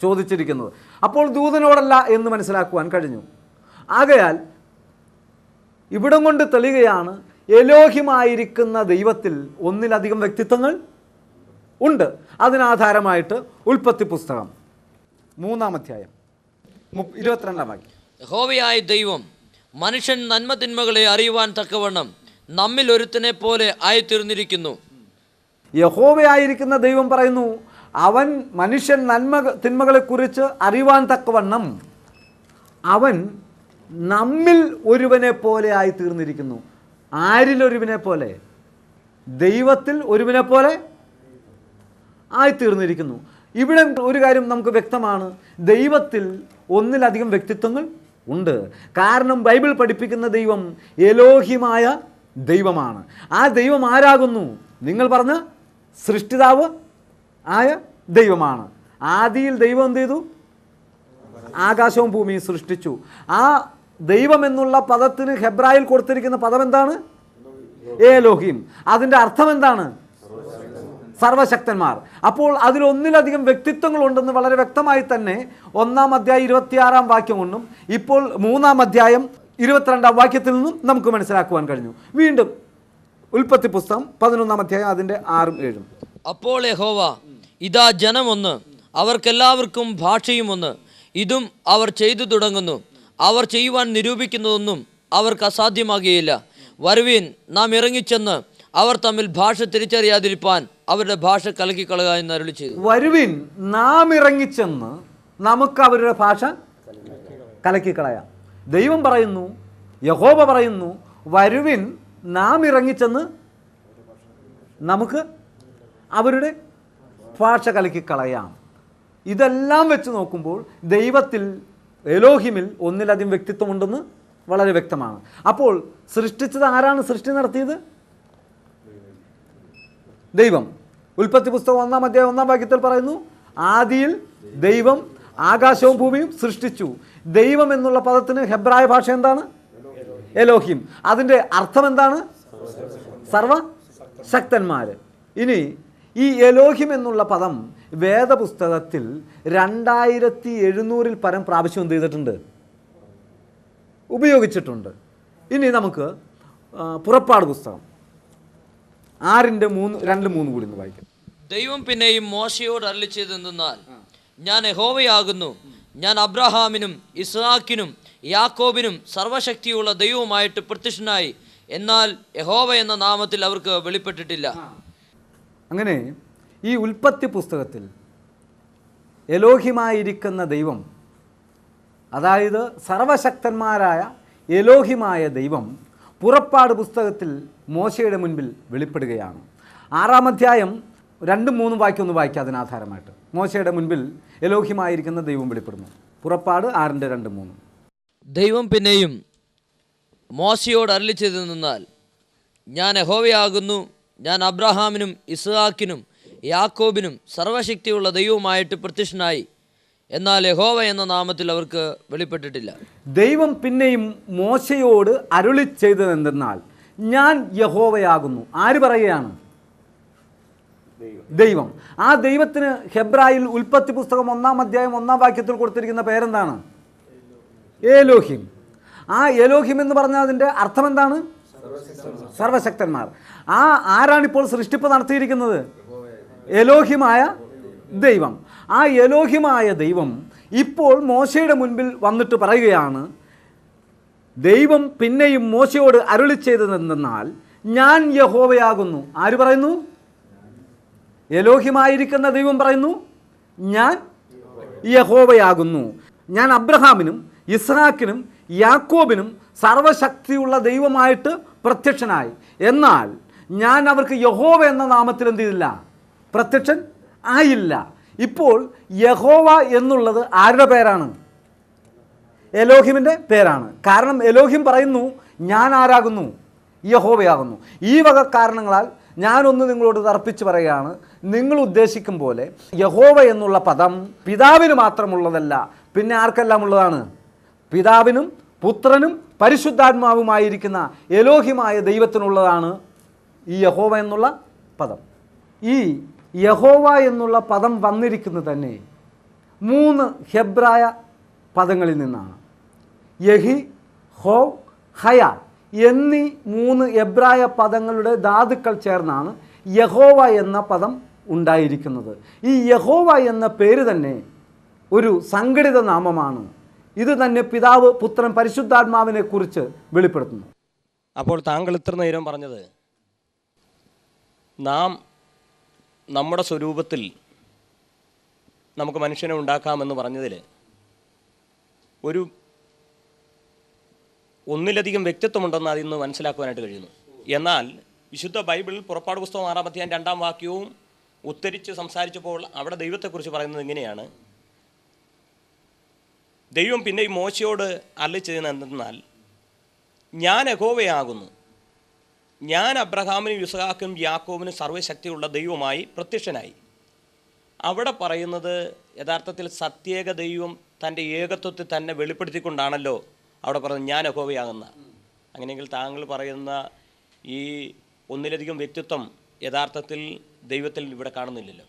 ചോദിച്ചിരിക്കുന്നത്. അപ്പോൾ ദൂതനോടല്ല എന്ന് മനസ്സിലാക്കുവാൻ കഴിഞ്ഞു. ആകയാൽ ഇവിടം കൊണ്ട് തെളിയുകയാണ് എലോഹിമായിരിക്കുന്ന ദൈവത്തിൽ ഒന്നിലധികം വ്യക്തിത്വങ്ങൾ ഉണ്ട്. അതിനാധാരമായിട്ട് ഉൽപ്പത്തി പുസ്തകം 3-ാം അധ്യായം 22-ാം വാക്യം. യഹോവയായ ദൈവം മനുഷ്യൻ നന്മ തിന്മകളെ അറിയുവാൻ തക്കവണ്ണം നമ്മിൽ ഒരുത്തനെ പോലെ ആയിത്തീർന്നിരിക്കുന്നു. യഹോവയായിരിക്കുന്ന ദൈവം പറയുന്നു അവൻ മനുഷ്യൻ നന്മ തിന്മകളെക്കുറിച്ച് അറിയുവാൻ തക്കവണ്ണം അവൻ നമ്മിൽ ഒരുവനെ പോലെ ആയിത്തീർന്നിരിക്കുന്നു. ആരിലൊരുവനെ പോലെ? ദൈവത്തിൽ ഒരുവനെ പോലെ ആയിത്തീർന്നിരിക്കുന്നു. ഇവിടെ ഒരു കാര്യം നമുക്ക് വ്യക്തമാണ്, ദൈവത്തിൽ ഒന്നിലധികം വ്യക്തിത്വങ്ങൾ ഉണ്ട്. കാരണം ബൈബിൾ പഠിപ്പിക്കുന്ന ദൈവം എലോഹിമായ ദൈവമാണ്. ആ ദൈവം ആരാകുന്നു? നിങ്ങൾ പറഞ്ഞ സൃഷ്ടിതാവ് ആയ ദൈവമാണ്. ആദിയിൽ ദൈവം എന്ത് ചെയ്തു? ആകാശവും ഭൂമിയും സൃഷ്ടിച്ചു. ആ ദൈവം എന്നുള്ള പദത്തിന് ഹെബ്രായിൽ കൊടുത്തിരിക്കുന്ന പദം എന്താണ്? ഏലോഹിം. അതിൻ്റെ അർത്ഥം എന്താണ്? സർവശക്തന്മാർ. അപ്പോൾ അതിലൊന്നിലധികം വ്യക്തിത്വങ്ങളുണ്ടെന്ന് വളരെ വ്യക്തമായി തന്നെ 1-ാം അധ്യായം 26-ാം വാക്യം കൊണ്ടും ഇപ്പോൾ 3-ാം അധ്യായം 22-ാം വാക്യത്തിൽ നിന്നും നമുക്ക് മനസ്സിലാക്കുവാൻ കഴിഞ്ഞു. വീണ്ടും ഉൽപ്പത്തി പുസ്തകം 11-ാം അധ്യായം അതിൻ്റെ 6-ഉം 7-ഉം. അപ്പോൾ യഹോവ, ഇതാ ജനം ഒന്ന്, അവർക്കെല്ലാവർക്കും ഭാഷയും ഒന്ന്. ഇതും അവർ ചെയ്തു തുടങ്ങുന്നു. അവർ ചെയ്യുവാൻ നിരൂപിക്കുന്നതൊന്നും അവർക്ക് അസാധ്യമാകുകയില്ല. വരുവീൻ, നാം ഇറങ്ങിച്ചെന്ന് അവർ തമ്മിൽ ഭാഷ തിരിച്ചറിയാതിരിപ്പാൻ അവരുടെ ഭാഷ കലക്കിക്കളയുക എന്ന് അരുളി ചെയ്തു. വരുവിൻ, നാം ഇറങ്ങിച്ചെന്ന് നമുക്ക് അവരുടെ ഭാഷ കലക്കിക്കളയാം. ദൈവം പറയുന്നു, യഹോവ പറയുന്നു, വരുവിൻ, നാം ഇറങ്ങിച്ചെന്ന് നമുക്ക് അവരുടെ ഭാഷ കലക്കിക്കളയാം. ഇതെല്ലാം വെച്ച് നോക്കുമ്പോൾ ദൈവത്തിൽ, എലോഹിമിൽ ഒന്നിലധികം വ്യക്തിത്വമുണ്ടെന്ന് വളരെ വ്യക്തമാണ്. അപ്പോൾ സൃഷ്ടിച്ചത് ആരാണ്? സൃഷ്ടി നടത്തിയത് ദൈവം. ഉൽപ്പത്തി പുസ്തകം 1-ാം അധ്യായം 1-ാം വാക്യത്തിൽ പറയുന്നു, ആദിയിൽ ദൈവം ആകാശവും ഭൂമിയും സൃഷ്ടിച്ചു. ദൈവം എന്നുള്ള പദത്തിന് ഹെബ്രായ ഭാഷ എന്താണ്? എലോഹിം. അതിൻ്റെ അർത്ഥം എന്താണ്? സർവശക്തന്മാർ. ഇനി ഈ എലോഹിം എന്നുള്ള പദം വേദപുസ്തകത്തിൽ 2700-ൽ പരം പ്രാവശ്യം എന്ത് ചെയ്തിട്ടുണ്ട്? ഉപയോഗിച്ചിട്ടുണ്ട്. ഇനി നമുക്ക് പുറപ്പാട് പുസ്തകം 6-2-3 കൂടി ഒന്ന് വായിക്കാം. ദൈവം പിന്നെയും മോശയോട് അരുളി ചെയ്തെന്നാൽ, ഞാൻ യഹോവയാകുന്നു. ഞാൻ അബ്രഹാമിനും ഇസ്ഹാക്കിനും യാക്കോബിനും സർവശക്തിയുള്ള ദൈവവുമായിട്ട് പ്രത്യക്ഷനായി. എന്നാൽ യഹോവ എന്ന നാമത്തിൽ അവർക്ക് വെളിപ്പെട്ടിട്ടില്ല. അങ്ങനെ ഈ ഉൽപ്പത്തി പുസ്തകത്തിൽ എലോഹിമായിരിക്കുന്ന ദൈവം, അതായത് സർവശക്തന്മാരായ എലോഹിമായ ദൈവം പുറപ്പാട് പുസ്തകത്തിൽ മോശയുടെ മുൻപിൽ വെളിപ്പെടുകയാണ്. 6-ാം അധ്യായം 2-3 വാക്യം ഒന്ന് വായിക്കുക. അതിനാധാരമായിട്ട് മോശയുടെ മുൻപിൽ എലോഹിമായിരിക്കുന്ന ദൈവം വെളിപ്പെടുന്നു. പുറപ്പാട് 6-2-3. ദൈവം പിന്നെയും മോശയോട് അരുളി ചെയ്തെന്നാൽ, ഞാൻ യഹോവയാകുന്നു. ഞാൻ അബ്രഹാമിനും ഇസ്ഹാക്കിനും യാക്കോബിനും സർവശക്തിയുള്ള ദൈവവുമായിട്ട് പ്രത്യക്ഷനായി. എന്നാൽ യഹോവ എന്ന നാമത്തിൽ അവർക്ക് വെളിപ്പെട്ടിട്ടില്ല. ദൈവം പിന്നെയും മോശയോട് അരുളി ചെയ്തതെന്തെന്നാൽ, ഞാൻ യഹോവയാകുന്നു. ആര് പറയുകയാണ്? ദൈവം. ആ ദൈവത്തിന് ഹെബ്രായിൽ ഉൽപ്പത്തി പുസ്തകം 1-ാം അധ്യായം 1-ാം വാക്യത്തിൽ കൊടുത്തിരിക്കുന്ന പേരെന്താണ്? ഏലോഹിം. ആ ഏലോഹിം എന്ന് പറഞ്ഞാൽ അതിൻ്റെ അർത്ഥം എന്താണ്? സർവശക്തന്മാർ. ആരാണിപ്പോൾ സൃഷ്ടിപ്പ് നടത്തിയിരിക്കുന്നത്? എലോഹിമായ ദൈവം. ആ എലോഹിമായ ദൈവം ഇപ്പോൾ മോശയുടെ മുൻപിൽ വന്നിട്ട് പറയുകയാണ്, ദൈവം പിന്നെയും മോശയോട് അരുളി ചെയ്തതെന്നാൽ, ഞാൻ യഹോവയാകുന്നു. ആര് പറയുന്നു? എലോഹിമായിരിക്കുന്ന ദൈവം പറയുന്നു, ഞാൻ യഹോവയാകുന്നു. ഞാൻ അബ്രഹാമിനും ഇസ്ഹാക്കിനും യാക്കോബിനും സർവശക്തിയുള്ള ദൈവമായിട്ട് പ്രത്യക്ഷനായി. എന്നാൽ ഞാൻ അവർക്ക് യഹോവ എന്ന നാമത്തിൽ എന്ത് ചെയ്തില്ല? പ്രത്യക്ഷൻ ആയില്ല. ഇപ്പോൾ യഹോവ എന്നുള്ളത് ആരുടെ പേരാണ്? എലോഹിമിൻ്റെ പേരാണ്. കാരണം എലോഹിം പറയുന്നു, ഞാൻ ആരാകുന്നു? യഹോവയാകുന്നു. ഈ വക കാരണങ്ങളാൽ ഞാനൊന്ന് നിങ്ങളോട് തർപ്പിച്ച് പറയുകയാണ്, നിങ്ങൾ ഉദ്ദേശിക്കും പോലെ യഹോവ എന്നുള്ള പദം പിതാവിന് മാത്രമുള്ളതല്ല, പിന്നെ ആർക്കെല്ലാം ഉള്ളതാണ്? പിതാവിനും പുത്രനും പരിശുദ്ധാത്മാവുമായിരിക്കുന്ന എലോഹിമായ ദൈവത്തിനുള്ളതാണ് ഈ യഹോവ എന്നുള്ള പദം. ഈ യഹോവ എന്നുള്ള പദം വന്നിരിക്കുന്നത് തന്നെ 3 ഹെബ്രായ പദങ്ങളിൽ നിന്നാണ്. യഹി, ഹോവ്, ഹയ എന്നീ 3 എബ്രായ പദങ്ങളുടെ ധാതുക്കൾ ചേർന്നാണ് യഹോവ എന്ന പദം ഉണ്ടായിരിക്കുന്നത്. ഈ യഹോവ എന്ന പേര് തന്നെ ഒരു സംഘടിത നാമമാണ്. ഇത് തന്നെ പിതാവ്, പുത്രൻ, പരിശുദ്ധാത്മാവിനെ കുറിച്ച് വെളിപ്പെടുത്തുന്നു. അപ്പോൾ താങ്കൾ ഇത്ര നേരം പറഞ്ഞത്, നാം നമ്മുടെ സ്വരൂപത്തിൽ നമുക്ക് മനുഷ്യനെ ഉണ്ടാക്കാമെന്ന് പറഞ്ഞതിൽ ഒന്നിലധികം വ്യക്തിത്വമുണ്ടെന്ന് അതിൽ നിന്ന് മനസ്സിലാക്കുവാനായിട്ട് കഴിയുന്നു. എന്നാൽ വിശുദ്ധ ബൈബിളിൽ പുറപ്പാട് പുസ്തകം 6-ാം അധ്യായം 2-ാം വാക്യവും ഉദ്ധരിച്ച് സംസാരിച്ചപ്പോൾ അവിടെ ദൈവത്തെക്കുറിച്ച് പറയുന്നത് ഇങ്ങനെയാണ്. ദൈവം പിന്നെ ഈ മോശയോട് അരുളിച്ചെയ്യുന്നത് എന്തെന്നാൽ, ഞാൻ യഹോവയാകുന്നു, ഞാൻ അബ്രഹാമിനും ഇസ്ഹാക്കിനും യാക്കോബിനും സർവ്വശക്തിയുള്ള ദൈവമായി പ്രത്യക്ഷനായി. അവിടെ പറയുന്നത് യഥാർത്ഥത്തിൽ സത്യേക ദൈവം തൻ്റെ ഏകത്വത്തിൽ തന്നെ വെളിപ്പെടുത്തിക്കൊണ്ടാണല്ലോ അവിടെ പറയുന്നത് ഞാൻ യഹോവയാകുന്ന. അങ്ങനെയെങ്കിൽ താങ്കൾ പറയുന്ന ഈ ഒന്നിലധികം വ്യക്തിത്വം യഥാർത്ഥത്തിൽ ദൈവത്തിൽ ഇവിടെ കാണുന്നില്ലല്ലോ.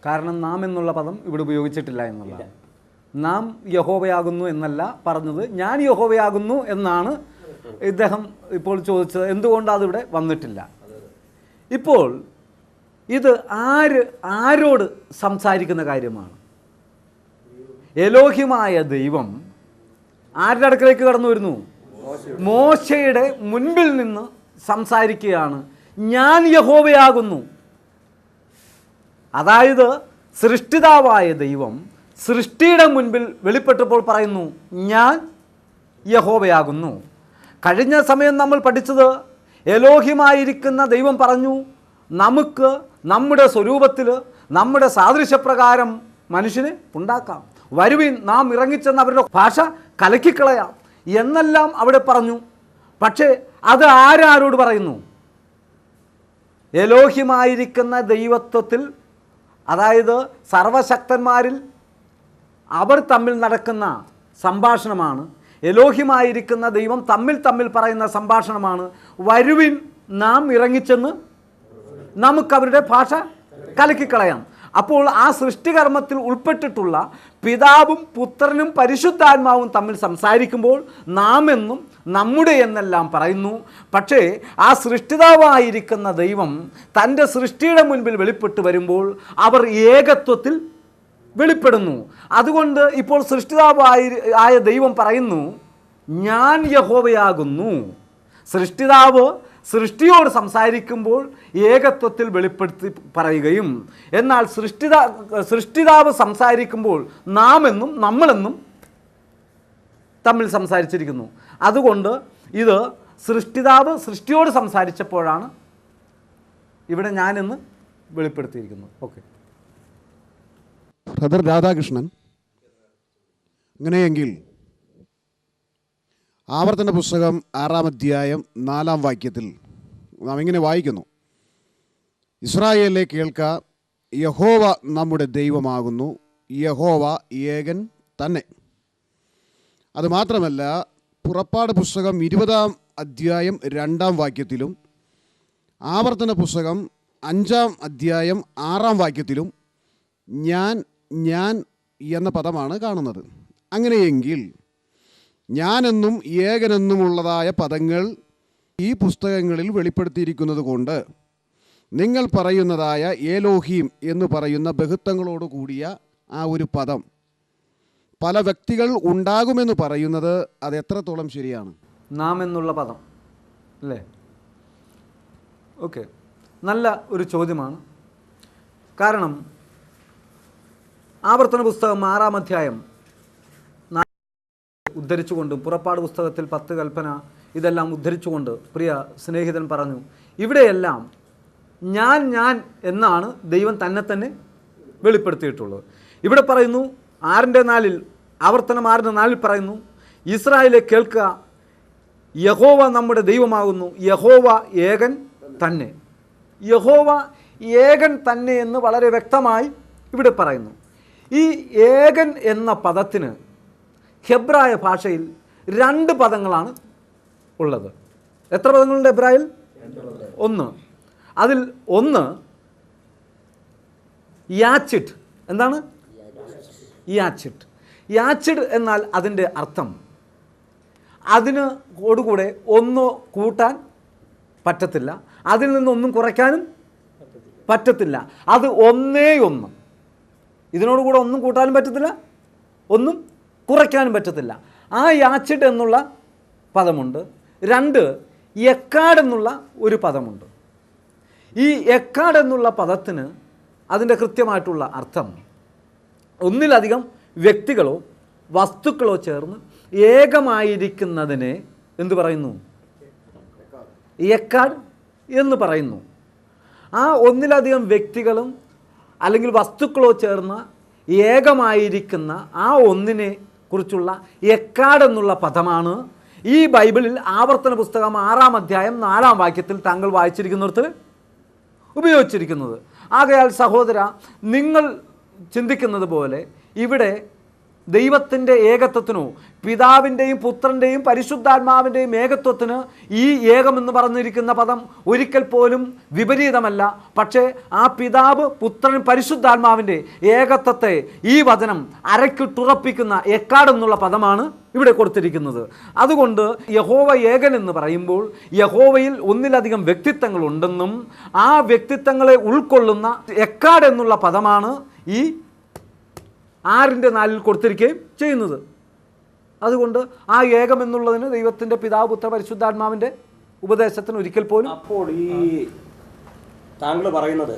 കാരണം നാം എന്നുള്ള പദം ഇവിടെ ഉപയോഗിച്ചിട്ടില്ല എന്നുള്ളതാണ്. നാം യഹോവയാകുന്നു എന്നല്ല പറഞ്ഞത്, ഞാൻ യഹോവയാകുന്നു എന്നാണ് ഇദ്ദേഹം ഇപ്പോൾ ചോദിച്ചത്. എന്തുകൊണ്ട് അതിവിടെ വന്നിട്ടില്ല? ഇപ്പോൾ ഇത് ആരോട് സംസാരിക്കുന്ന കാര്യമാണ്? എലോഹിമായ ദൈവം ആരുടെ അടുക്കലേക്ക് കടന്നു വരുന്നു? മോശയുടെ മുൻപിൽ നിന്ന് സംസാരിക്കുകയാണ്, ഞാൻ യഹോവയാകുന്നു. അതായത് സൃഷ്ടിതാവായ ദൈവം സൃഷ്ടിയുടെ മുൻപിൽ വെളിപ്പെട്ടപ്പോൾ പറയുന്നു, ഞാൻ യഹോവയാകുന്നു. കഴിഞ്ഞ സമയം നമ്മൾ പഠിച്ചത് എലോഹിമായിരിക്കുന്ന ദൈവം പറഞ്ഞു, നമുക്ക് നമ്മുടെ സ്വരൂപത്തിൽ നമ്മുടെ സാദൃശ്യപ്രകാരം മനുഷ്യനെ ഉണ്ടാക്കാം, വരുവിൻ നാം ഇറങ്ങിച്ചെന്ന് അവരുടെ ഭാഷ കലക്കിക്കളയാം എന്നെല്ലാം അവിടെ പറഞ്ഞു. പക്ഷേ അത് ആരോട് പറയുന്നു? എലോഹിമായിരിക്കുന്ന ദൈവത്വത്തിൽ, അതായത് സർവശക്തന്മാരിൽ അവർ തമ്മിൽ നടക്കുന്ന സംഭാഷണമാണ്. എലോഹിമായിരിക്കുന്ന ദൈവം തമ്മിൽ പറയുന്ന സംഭാഷണമാണ്. വരുവിൻ നാം ഇറങ്ങിച്ചെന്ന് നമുക്ക് അവരുടെ ഭാഷ കലക്കിക്കളയാം. അപ്പോൾ ആ സൃഷ്ടികർമ്മത്തിൽ ഉൾപ്പെട്ടിട്ടുള്ള പിതാവും പുത്രനും പരിശുദ്ധാത്മാവും തമ്മിൽ സംസാരിക്കുമ്പോൾ നാം എന്നും നമ്മുടെ എന്നെല്ലാം പറയുന്നു. പക്ഷേ ആ സൃഷ്ടിതാവായിരിക്കുന്ന ദൈവം തൻ്റെ സൃഷ്ടിയുടെ മുൻപിൽ വെളിപ്പെട്ട് വരുമ്പോൾ അവർ ഏകത്വത്തിൽ വെളിപ്പെടുന്നു. അതുകൊണ്ട് ഇപ്പോൾ സൃഷ്ടിതാവായ ദൈവം പറയുന്നു, ഞാൻ യഹോവയാകുന്നു. സൃഷ്ടിതാവ് സൃഷ്ടിയോട് സംസാരിക്കുമ്പോൾ ഏകത്വത്തിൽ വെളിപ്പെടുത്തി പറയുകയും, എന്നാൽ സൃഷ്ടിതാവ് സംസാരിക്കുമ്പോൾ നാം എന്നും നമ്മളെന്നും തമ്മിൽ സംസാരിച്ചിരിക്കുന്നു. അതുകൊണ്ട് ഇത് സൃഷ്ടിതാവ് സൃഷ്ടിയോട് സംസാരിച്ചപ്പോഴാണ് ഇവിടെ ഞാനെന്ന് വെളിപ്പെടുത്തിയിരിക്കുന്നത്. ഓക്കെ. ബ്രദർ രാധാകൃഷ്ണൻ, അങ്ങനെയെങ്കിൽ ആവർത്തന പുസ്തകം 6-ാം അധ്യായം 4-ാം വാക്യത്തിൽ നാം ഇങ്ങനെ വായിക്കുന്നു, ഇസ്രായേലിലെ കേൾക്ക, യഹോവ നമ്മുടെ ദൈവമാകുന്നു, യഹോവ ഏകൻ തന്നെ. അതുമാത്രമല്ല, പുറപ്പാട് പുസ്തകം 20-ാം അധ്യായം 2-ാം വാക്യത്തിലും ആവർത്തന പുസ്തകം 5-ാം അധ്യായം 6-ാം വാക്യത്തിലും ഞാൻ എന്ന പദമാണ് കാണുന്നത്. അങ്ങനെയെങ്കിൽ ഞാനെന്നും ഏകനെന്നുമുള്ളതായ പദങ്ങൾ ഈ പുസ്തകങ്ങളിൽ വെളിപ്പെടുത്തിയിരിക്കുന്നത് കൊണ്ട് നിങ്ങൾ പറയുന്നതായ ഏലോഹീം എന്ന് പറയുന്ന ബഹുത്വങ്ങളോട് കൂടിയ ആ ഒരു പദം പല വ്യക്തികൾ ഉണ്ടാകുമെന്ന് പറയുന്നത് അത് എത്രത്തോളം ശരിയാണ്? നാം എന്നുള്ള പദം അല്ലേ? ഓക്കെ, നല്ല ഒരു ചോദ്യമാണ്. കാരണം ആവർത്തന പുസ്തകം 6-ാം അധ്യായം ഉദ്ധരിച്ചുകൊണ്ടും പുറപ്പാട് പുസ്തകത്തിൽ 10 കൽപ്പന ഇതെല്ലാം ഉദ്ധരിച്ചുകൊണ്ട് പ്രിയ സ്നേഹിതൻ പറഞ്ഞു, ഇവിടെയെല്ലാം ഞാൻ എന്നാണ് ദൈവം തന്നെ വെളിപ്പെടുത്തിയിട്ടുള്ളത്. ഇവിടെ പറയുന്നു 6-4 ആവർത്തനം 6-4 പറയുന്നു, ഇസ്രായേലെ കേൾക്കുക, യഹോവ നമ്മുടെ ദൈവമാകുന്നു, യഹോവ ഏകൻ തന്നെ. യഹോവ ഏകൻ തന്നെ എന്ന് വളരെ വ്യക്തമായി ഇവിടെ പറയുന്നു. ഈ ഏകൻ എന്ന പദത്തിന് ഹെബ്രായ ഭാഷയിൽ 2 പദങ്ങളാണ് ഉള്ളത്. എത്ര പദങ്ങളുണ്ട് ഹെബ്രായിൽ? 1. അതിൽ ഒന്ന് യാച്ചിഡ്. എന്താണ് യാച്ചിഡ്? യാച്ചിഡ് എന്നാൽ അതിൻ്റെ അർത്ഥം അതിനോടുകൂടെ ഒന്ന് കൂട്ടാൻ പറ്റത്തില്ല, അതിൽ നിന്നൊന്നും കുറയ്ക്കാനും പറ്റത്തില്ല. അത് ഒന്നേ ഒന്ന്. ഇതിനോടുകൂടെ ഒന്നും കൂട്ടാനും പറ്റത്തില്ല, ഒന്നും കുറയ്ക്കാനും പറ്റത്തില്ല. ആ യാച്ചിഡ് എന്നുള്ള പദമുണ്ട്. 2 എക്കാഡ് എന്നുള്ള ഒരു പദമുണ്ട്. ഈ എക്കാഡ് എന്നുള്ള പദത്തിന് അതിൻ്റെ കൃത്യമായിട്ടുള്ള അർത്ഥം ഒന്നിലധികം വ്യക്തികളോ വസ്തുക്കളോ ചേർന്ന് ഏകമായിരിക്കുന്നതിനെ എന്തു പറയുന്നു? എക്കാഡ് എന്ന് പറയുന്നു. ആ ഒന്നിലധികം വ്യക്തികളും അല്ലെങ്കിൽ വസ്തുക്കളോ ചേർന്ന് ഏകമായിരിക്കുന്ന ആ ഒന്നിനെ കുറിച്ചുള്ള എക്കാഡ് എന്നുള്ള പദമാണ് ഈ ബൈബിളിൽ ആവർത്തന പുസ്തകം 6-ാം അധ്യായം 4-ാം വാക്യത്തിൽ താങ്കൾ വായിച്ചിരിക്കുന്നിടത്ത് ഉപയോഗിച്ചിരിക്കുന്നത്. ആകയാൽ സഹോദര, നിങ്ങൾ ചിന്തിക്കുന്നത് പോലെ ഇവിടെ ദൈവത്തിൻ്റെ ഏകത്വത്തിനോ പിതാവിൻ്റെയും പുത്രൻ്റെയും പരിശുദ്ധാത്മാവിൻ്റെയും ഏകത്വത്തിന് ഈ ഏകമെന്ന് പറഞ്ഞിരിക്കുന്ന പദം ഒരിക്കൽ പോലും വിപരീതമല്ല. പക്ഷേ ആ പിതാവ് പുത്രൻ പരിശുദ്ധാത്മാവിൻ്റെ ഏകത്വത്തെ ഈ വചനം അരക്കിട്ടുറപ്പിക്കുന്ന എക്കാഡ് എന്നുള്ള പദമാണ് ഇവിടെ കൊടുത്തിരിക്കുന്നത്. അതുകൊണ്ട് യഹോവ ഏകൻ എന്ന് പറയുമ്പോൾ യഹോവയിൽ ഒന്നിലധികം വ്യക്തിത്വങ്ങളുണ്ടെന്നും ആ വ്യക്തിത്വങ്ങളെ ഉൾക്കൊള്ളുന്ന എക്കാഡ് എന്നുള്ള പദമാണ് ഈ 6-4 കൊടുത്തിരിക്കുകയും ചെയ്യുന്നത്. അതുകൊണ്ട് ആ ഏകം എന്നുള്ളതിന് ദൈവത്തിൻ്റെ പിതാവ് പുത്ര പരിശുദ്ധാത്മാവിൻ്റെ ഉപദേശത്തിന് ഒരിക്കൽ പോലും. അപ്പോൾ ഈ താങ്കൾ പറയുന്നത്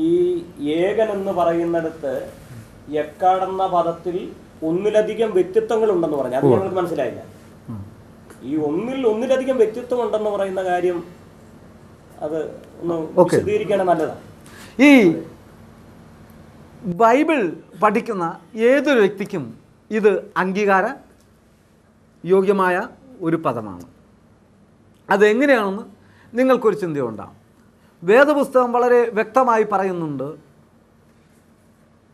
ഈ ഏകൻ എന്ന് പറയുന്നിടത്ത് എക്കാടെന്ന പദത്തിൽ ഒന്നിലധികം വ്യക്തിത്വങ്ങൾ ഉണ്ടെന്ന് പറഞ്ഞു. അത് ഞങ്ങൾക്ക് മനസ്സിലായില്ല. ഈ ഒന്നിലധികം വ്യക്തിത്വം ഉണ്ടെന്ന് പറയുന്ന കാര്യം അത് ഒന്ന് വിശദീകരിക്കുകയാണ് നല്ലതാണ്. ഈ ബൈബിൾ പഠിക്കുന്ന ഏതൊരു വ്യക്തിക്കും ഇത് അംഗീകാര യോഗ്യമായ ഒരു പദമാണ്. അതെങ്ങനെയാണെന്ന് നിങ്ങൾക്കൊരു ചിന്തയുണ്ടാകും. വേദപുസ്തകം വളരെ വ്യക്തമായി പറയുന്നുണ്ട്,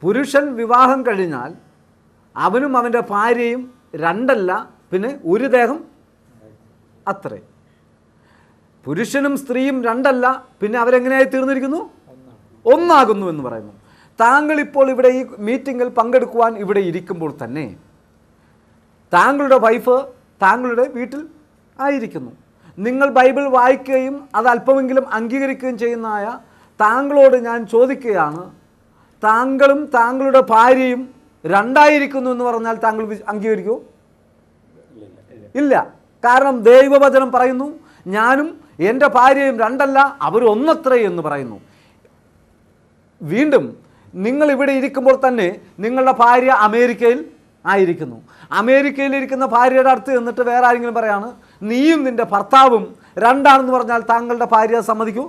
പുരുഷൻ വിവാഹം കഴിഞ്ഞാൽ അവനും അവൻ്റെ ഭാര്യയും രണ്ടല്ല, പിന്നെ ഒരു ദേഹം അത്രേ. പുരുഷനും സ്ത്രീയും രണ്ടല്ല, പിന്നെ അവരെങ്ങനെയായി തീർന്നിരിക്കുന്നു? ഒന്നാകുന്നു എന്ന് പറയുന്നു. താങ്കൾ ഇപ്പോൾ ഇവിടെ ഈ മീറ്റിങ്ങിൽ പങ്കെടുക്കുവാൻ ഇവിടെ ഇരിക്കുമ്പോൾ തന്നെ താങ്കളുടെ വൈഫ് താങ്കളുടെ വീട്ടിൽ ആയിരിക്കുന്നു. നിങ്ങൾ ബൈബിൾ വായിക്കുകയും അത് അല്പമെങ്കിലും അംഗീകരിക്കുകയും ചെയ്യുന്നതായ താങ്കളോട് ഞാൻ ചോദിക്കുകയാണ്, താങ്കളും താങ്കളുടെ ഭാര്യയും രണ്ടായിരിക്കുന്നു എന്ന് പറഞ്ഞാൽ താങ്കൾ അംഗീകരിക്കുമോ? ഇല്ല. കാരണം ദൈവവചനം പറയുന്നു, ഞാനും എൻ്റെ ഭാര്യയും രണ്ടല്ല, അവർ ഒന്നത്രേ എന്ന് പറയുന്നു. വീണ്ടും നിങ്ങൾ ഇവിടെ ഇരിക്കുമ്പോൾ തന്നെ നിങ്ങളുടെ ഭാര്യ അമേരിക്കയിൽ ആയിരിക്കുന്നു. അമേരിക്കയിലിരിക്കുന്ന ഭാര്യയുടെ അടുത്ത് എന്നിട്ട് വേറെ ആരെങ്കിലും പറയാണ് നീയും നിൻ്റെ ഭർത്താവും രണ്ടാണെന്ന് പറഞ്ഞാൽ താങ്കളുടെ ഭാര്യ സമ്മതിക്കൂ?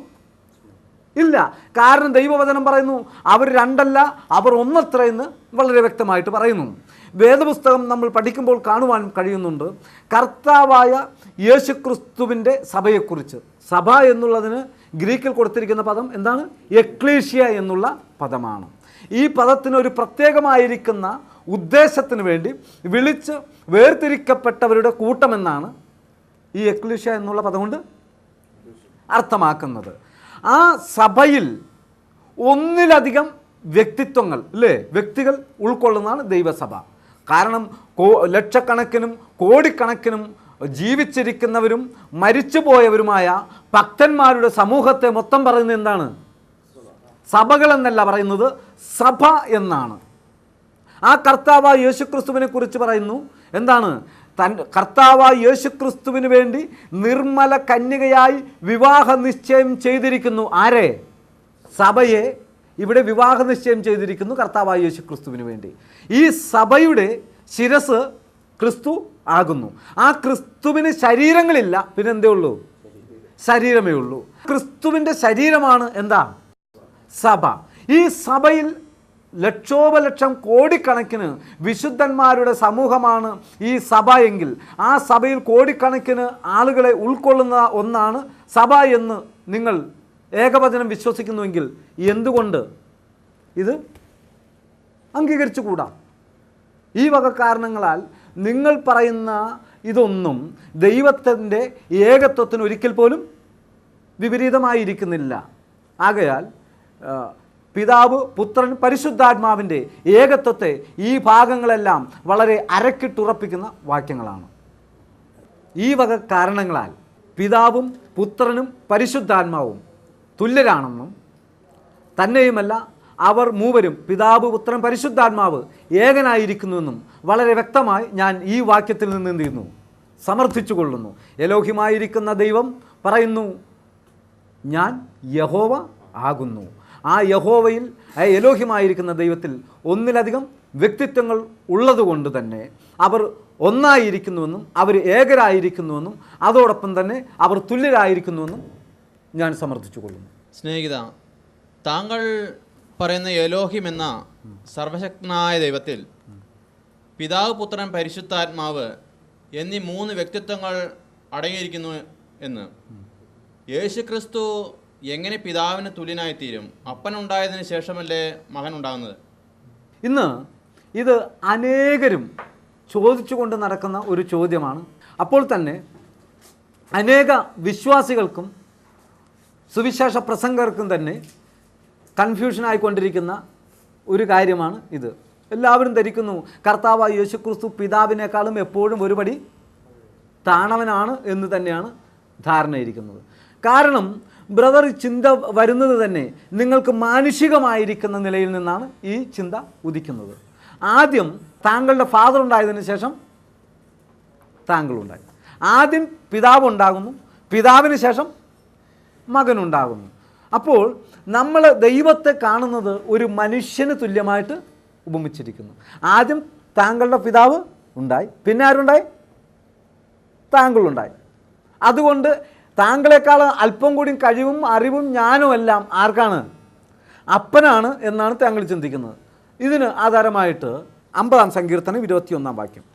ഇല്ല. കാരണം ദൈവവചനം പറയുന്നു അവർ രണ്ടല്ല, അവർ ഒന്നത്രയെന്ന് വളരെ വ്യക്തമായിട്ട് പറയുന്നു. വേദപുസ്തകം നമ്മൾ പഠിക്കുമ്പോൾ കാണുവാൻ കഴിയുന്നുണ്ട്, കർത്താവായ യേശുക്രിസ്തുവിൻ്റെ സഭയെക്കുറിച്ച്. സഭ എന്നുള്ളതിന് ഗ്രീക്കിൽ കൊടുത്തിരിക്കുന്ന പദം എന്താണ്? എക്ലീഷ്യ എന്നുള്ള പദമാണ്. ഈ പദത്തിന് ഒരു പ്രത്യേകമായിരിക്കുന്ന ഉദ്ദേശത്തിന് വേണ്ടി വിളിച്ച് വേർതിരിക്കപ്പെട്ടവരുടെ കൂട്ടമെന്നാണ് ഈ എക്ലീഷ്യ എന്നുള്ള പദം കൊണ്ട് അർത്ഥമാക്കുന്നത്. ആ സഭയിൽ ഒന്നിലധികം വ്യക്തിത്വങ്ങൾ, അല്ലേ, വ്യക്തികൾ ഉൾക്കൊള്ളുന്നതാണ് ദൈവസഭ. കാരണം ലക്ഷക്കണക്കിനും കോടിക്കണക്കിനും ജീവിച്ചിരിക്കുന്നവരും മരിച്ചുപോയവരുമായ ഭക്തന്മാരുടെ സമൂഹത്തെ മൊത്തം പറയുന്നത് എന്താണ്? സഭകളെന്നല്ല പറയുന്നത്, സഭ എന്നാണ്. ആ കർത്താവായ യേശുക്രിസ്തുവിനെ കുറിച്ച് പറയുന്നു എന്താണ്? കർത്താവായ യേശുക്രിസ്തുവിന് വേണ്ടി നിർമ്മല കന്യകയായി വിവാഹ നിശ്ചയം ചെയ്തിരിക്കുന്നു. ആരെ? സഭയെ ഇവിടെ വിവാഹ നിശ്ചയം ചെയ്തിരിക്കുന്നു കർത്താവായ യേശുക്രിസ്തുവിന് വേണ്ടി. ഈ സഭയുടെ ശിരസ് ക്രിസ്തു ആകുന്നു. ആ ക്രിസ്തുവിന് ശരീരങ്ങളില്ല, പിന്നെ എന്തേ ഉള്ളൂ? ശരീരമേ ഉള്ളൂ. ക്രിസ്തുവിൻ്റെ ശരീരമാണ് എന്താ? സഭ. ഈ സഭയിൽ ലക്ഷോപലക്ഷം കോടിക്കണക്കിന് വിശുദ്ധന്മാരുടെ സമൂഹമാണ് ഈ സഭ എങ്കിൽ ആ സഭയിൽ കോടിക്കണക്കിന് ആളുകളെ ഉൾക്കൊള്ളുന്ന ഒന്നാണ് സഭ എന്ന് നിങ്ങൾ ഏകവചനം വിശ്വസിക്കുന്നുവെങ്കിൽ എന്തുകൊണ്ട് ഇത് അംഗീകരിച്ചുകൂടാ? ഈ വക കാരണങ്ങളാൽ നിങ്ങൾ പറയുന്ന ഇതൊന്നും ദൈവത്തിൻ്റെ ഏകത്വത്തിന് ഒരിക്കൽ പോലും വിപരീതമായിരിക്കുന്നില്ല. ആകയാൽ പിതാവ് പുത്രൻ പരിശുദ്ധാത്മാവിൻ്റെ ഏകത്വത്തെ ഈ ഭാഗങ്ങളെല്ലാം വളരെ അരക്കിട്ടുറപ്പിക്കുന്ന വാക്യങ്ങളാണ്. ഈ വക കാരണങ്ങളാൽ പിതാവും പുത്രനും പരിശുദ്ധാത്മാവും തുല്യരാണെന്നും തന്നെയുമല്ല അവർ മൂവരും പിതാവ് പുത്രൻ പരിശുദ്ധാത്മാവ് ഏകനായിരിക്കുന്നുവെന്നും വളരെ വ്യക്തമായി ഞാൻ ഈ വാക്യത്തിൽ നിന്ന് എന്ത് ചെയ്യുന്നു? സമർത്ഥിച്ചു കൊള്ളുന്നു. എലോഹിമായിരിക്കുന്ന ദൈവം പറയുന്നു, ഞാൻ യഹോവ ആകുന്നു. ആ യഹോവയിൽ, ആ എലോഹിമായിരിക്കുന്ന ദൈവത്തിൽ ഒന്നിലധികം വ്യക്തിത്വങ്ങൾ ഉള്ളതുകൊണ്ട് തന്നെ അവർ ഒന്നായിരിക്കുന്നുവെന്നും അവർ ഏകരായിരിക്കുന്നുവെന്നും അതോടൊപ്പം തന്നെ അവർ തുല്യരായിരിക്കുന്നുവെന്നും ഞാൻ സമർത്ഥിച്ചു കൊള്ളുന്നു. സ്നേഹിത, താങ്കൾ പറയുന്ന എലോഹിം എന്ന സർവശക്തനായ ദൈവത്തിൽ പിതാവ്, പുത്രൻ, പരിശുദ്ധാത്മാവ് എന്നീ 3 വ്യക്തിത്വങ്ങൾ അടങ്ങിയിരിക്കുന്നു എന്ന്. യേശുക്രിസ്തു എങ്ങനെ പിതാവിന് തുല്യനായിത്തീരും? അപ്പനുണ്ടായതിന് ശേഷമല്ലേ മകൻ ഉണ്ടാകുന്നത്? ഇന്ന് ഇത് അനേകരും ചോദിച്ചുകൊണ്ട് നടക്കുന്ന ഒരു ചോദ്യമാണ്. അപ്പോൾ തന്നെ അനേക വിശ്വാസികൾക്കും സുവിശേഷ പ്രസംഗർക്കും തന്നെ കൺഫ്യൂഷനായിക്കൊണ്ടിരിക്കുന്ന ഒരു കാര്യമാണ് ഇത്. എല്ലാവരും ധരിക്കുന്നു കർത്താവായ യേശുക്രിസ്തു പിതാവിനേക്കാളും എപ്പോഴും ഒരുപടി താണവനാണ് എന്ന് തന്നെയാണ് ധാരണയിരിക്കുന്നത്. കാരണം ബ്രദർ, ചിന്ത വരുന്നത് തന്നെ നിങ്ങൾക്ക് മാനുഷികമായിരിക്കുന്ന നിലയിൽ നിന്നാണ് ഈ ചിന്ത ഉദിക്കുന്നത്. ആദ്യം താങ്കളുടെ ഫാദർ ഉണ്ടായതിനു ശേഷം താങ്കളുണ്ടായി. ആദ്യം പിതാവ് ഉണ്ടാകുന്നു, പിതാവിന് ശേഷം മകനുണ്ടാകുന്നു. അപ്പോൾ നമ്മൾ ദൈവത്തെ കാണുന്നത് ഒരു മനുഷ്യന് തുല്യമായിട്ട് ഉപമിച്ചിരിക്കുന്നു. ആദ്യം താങ്കളുടെ പിതാവ് ഉണ്ടായി, പിന്നെ ആരുണ്ടായി? താങ്കളുണ്ടായി. അതുകൊണ്ട് താങ്കളെക്കാൾ അല്പം കൂടി കഴിവും അറിവും ജ്ഞാനവും എല്ലാം ആർക്കാണ്? അപ്പനാണ് എന്നാണ് താങ്കൾ ചിന്തിക്കുന്നത്. ഇതിന് ആധാരമായിട്ട് 50-ാം സങ്കീർത്തനം 21-ാം വാക്യം.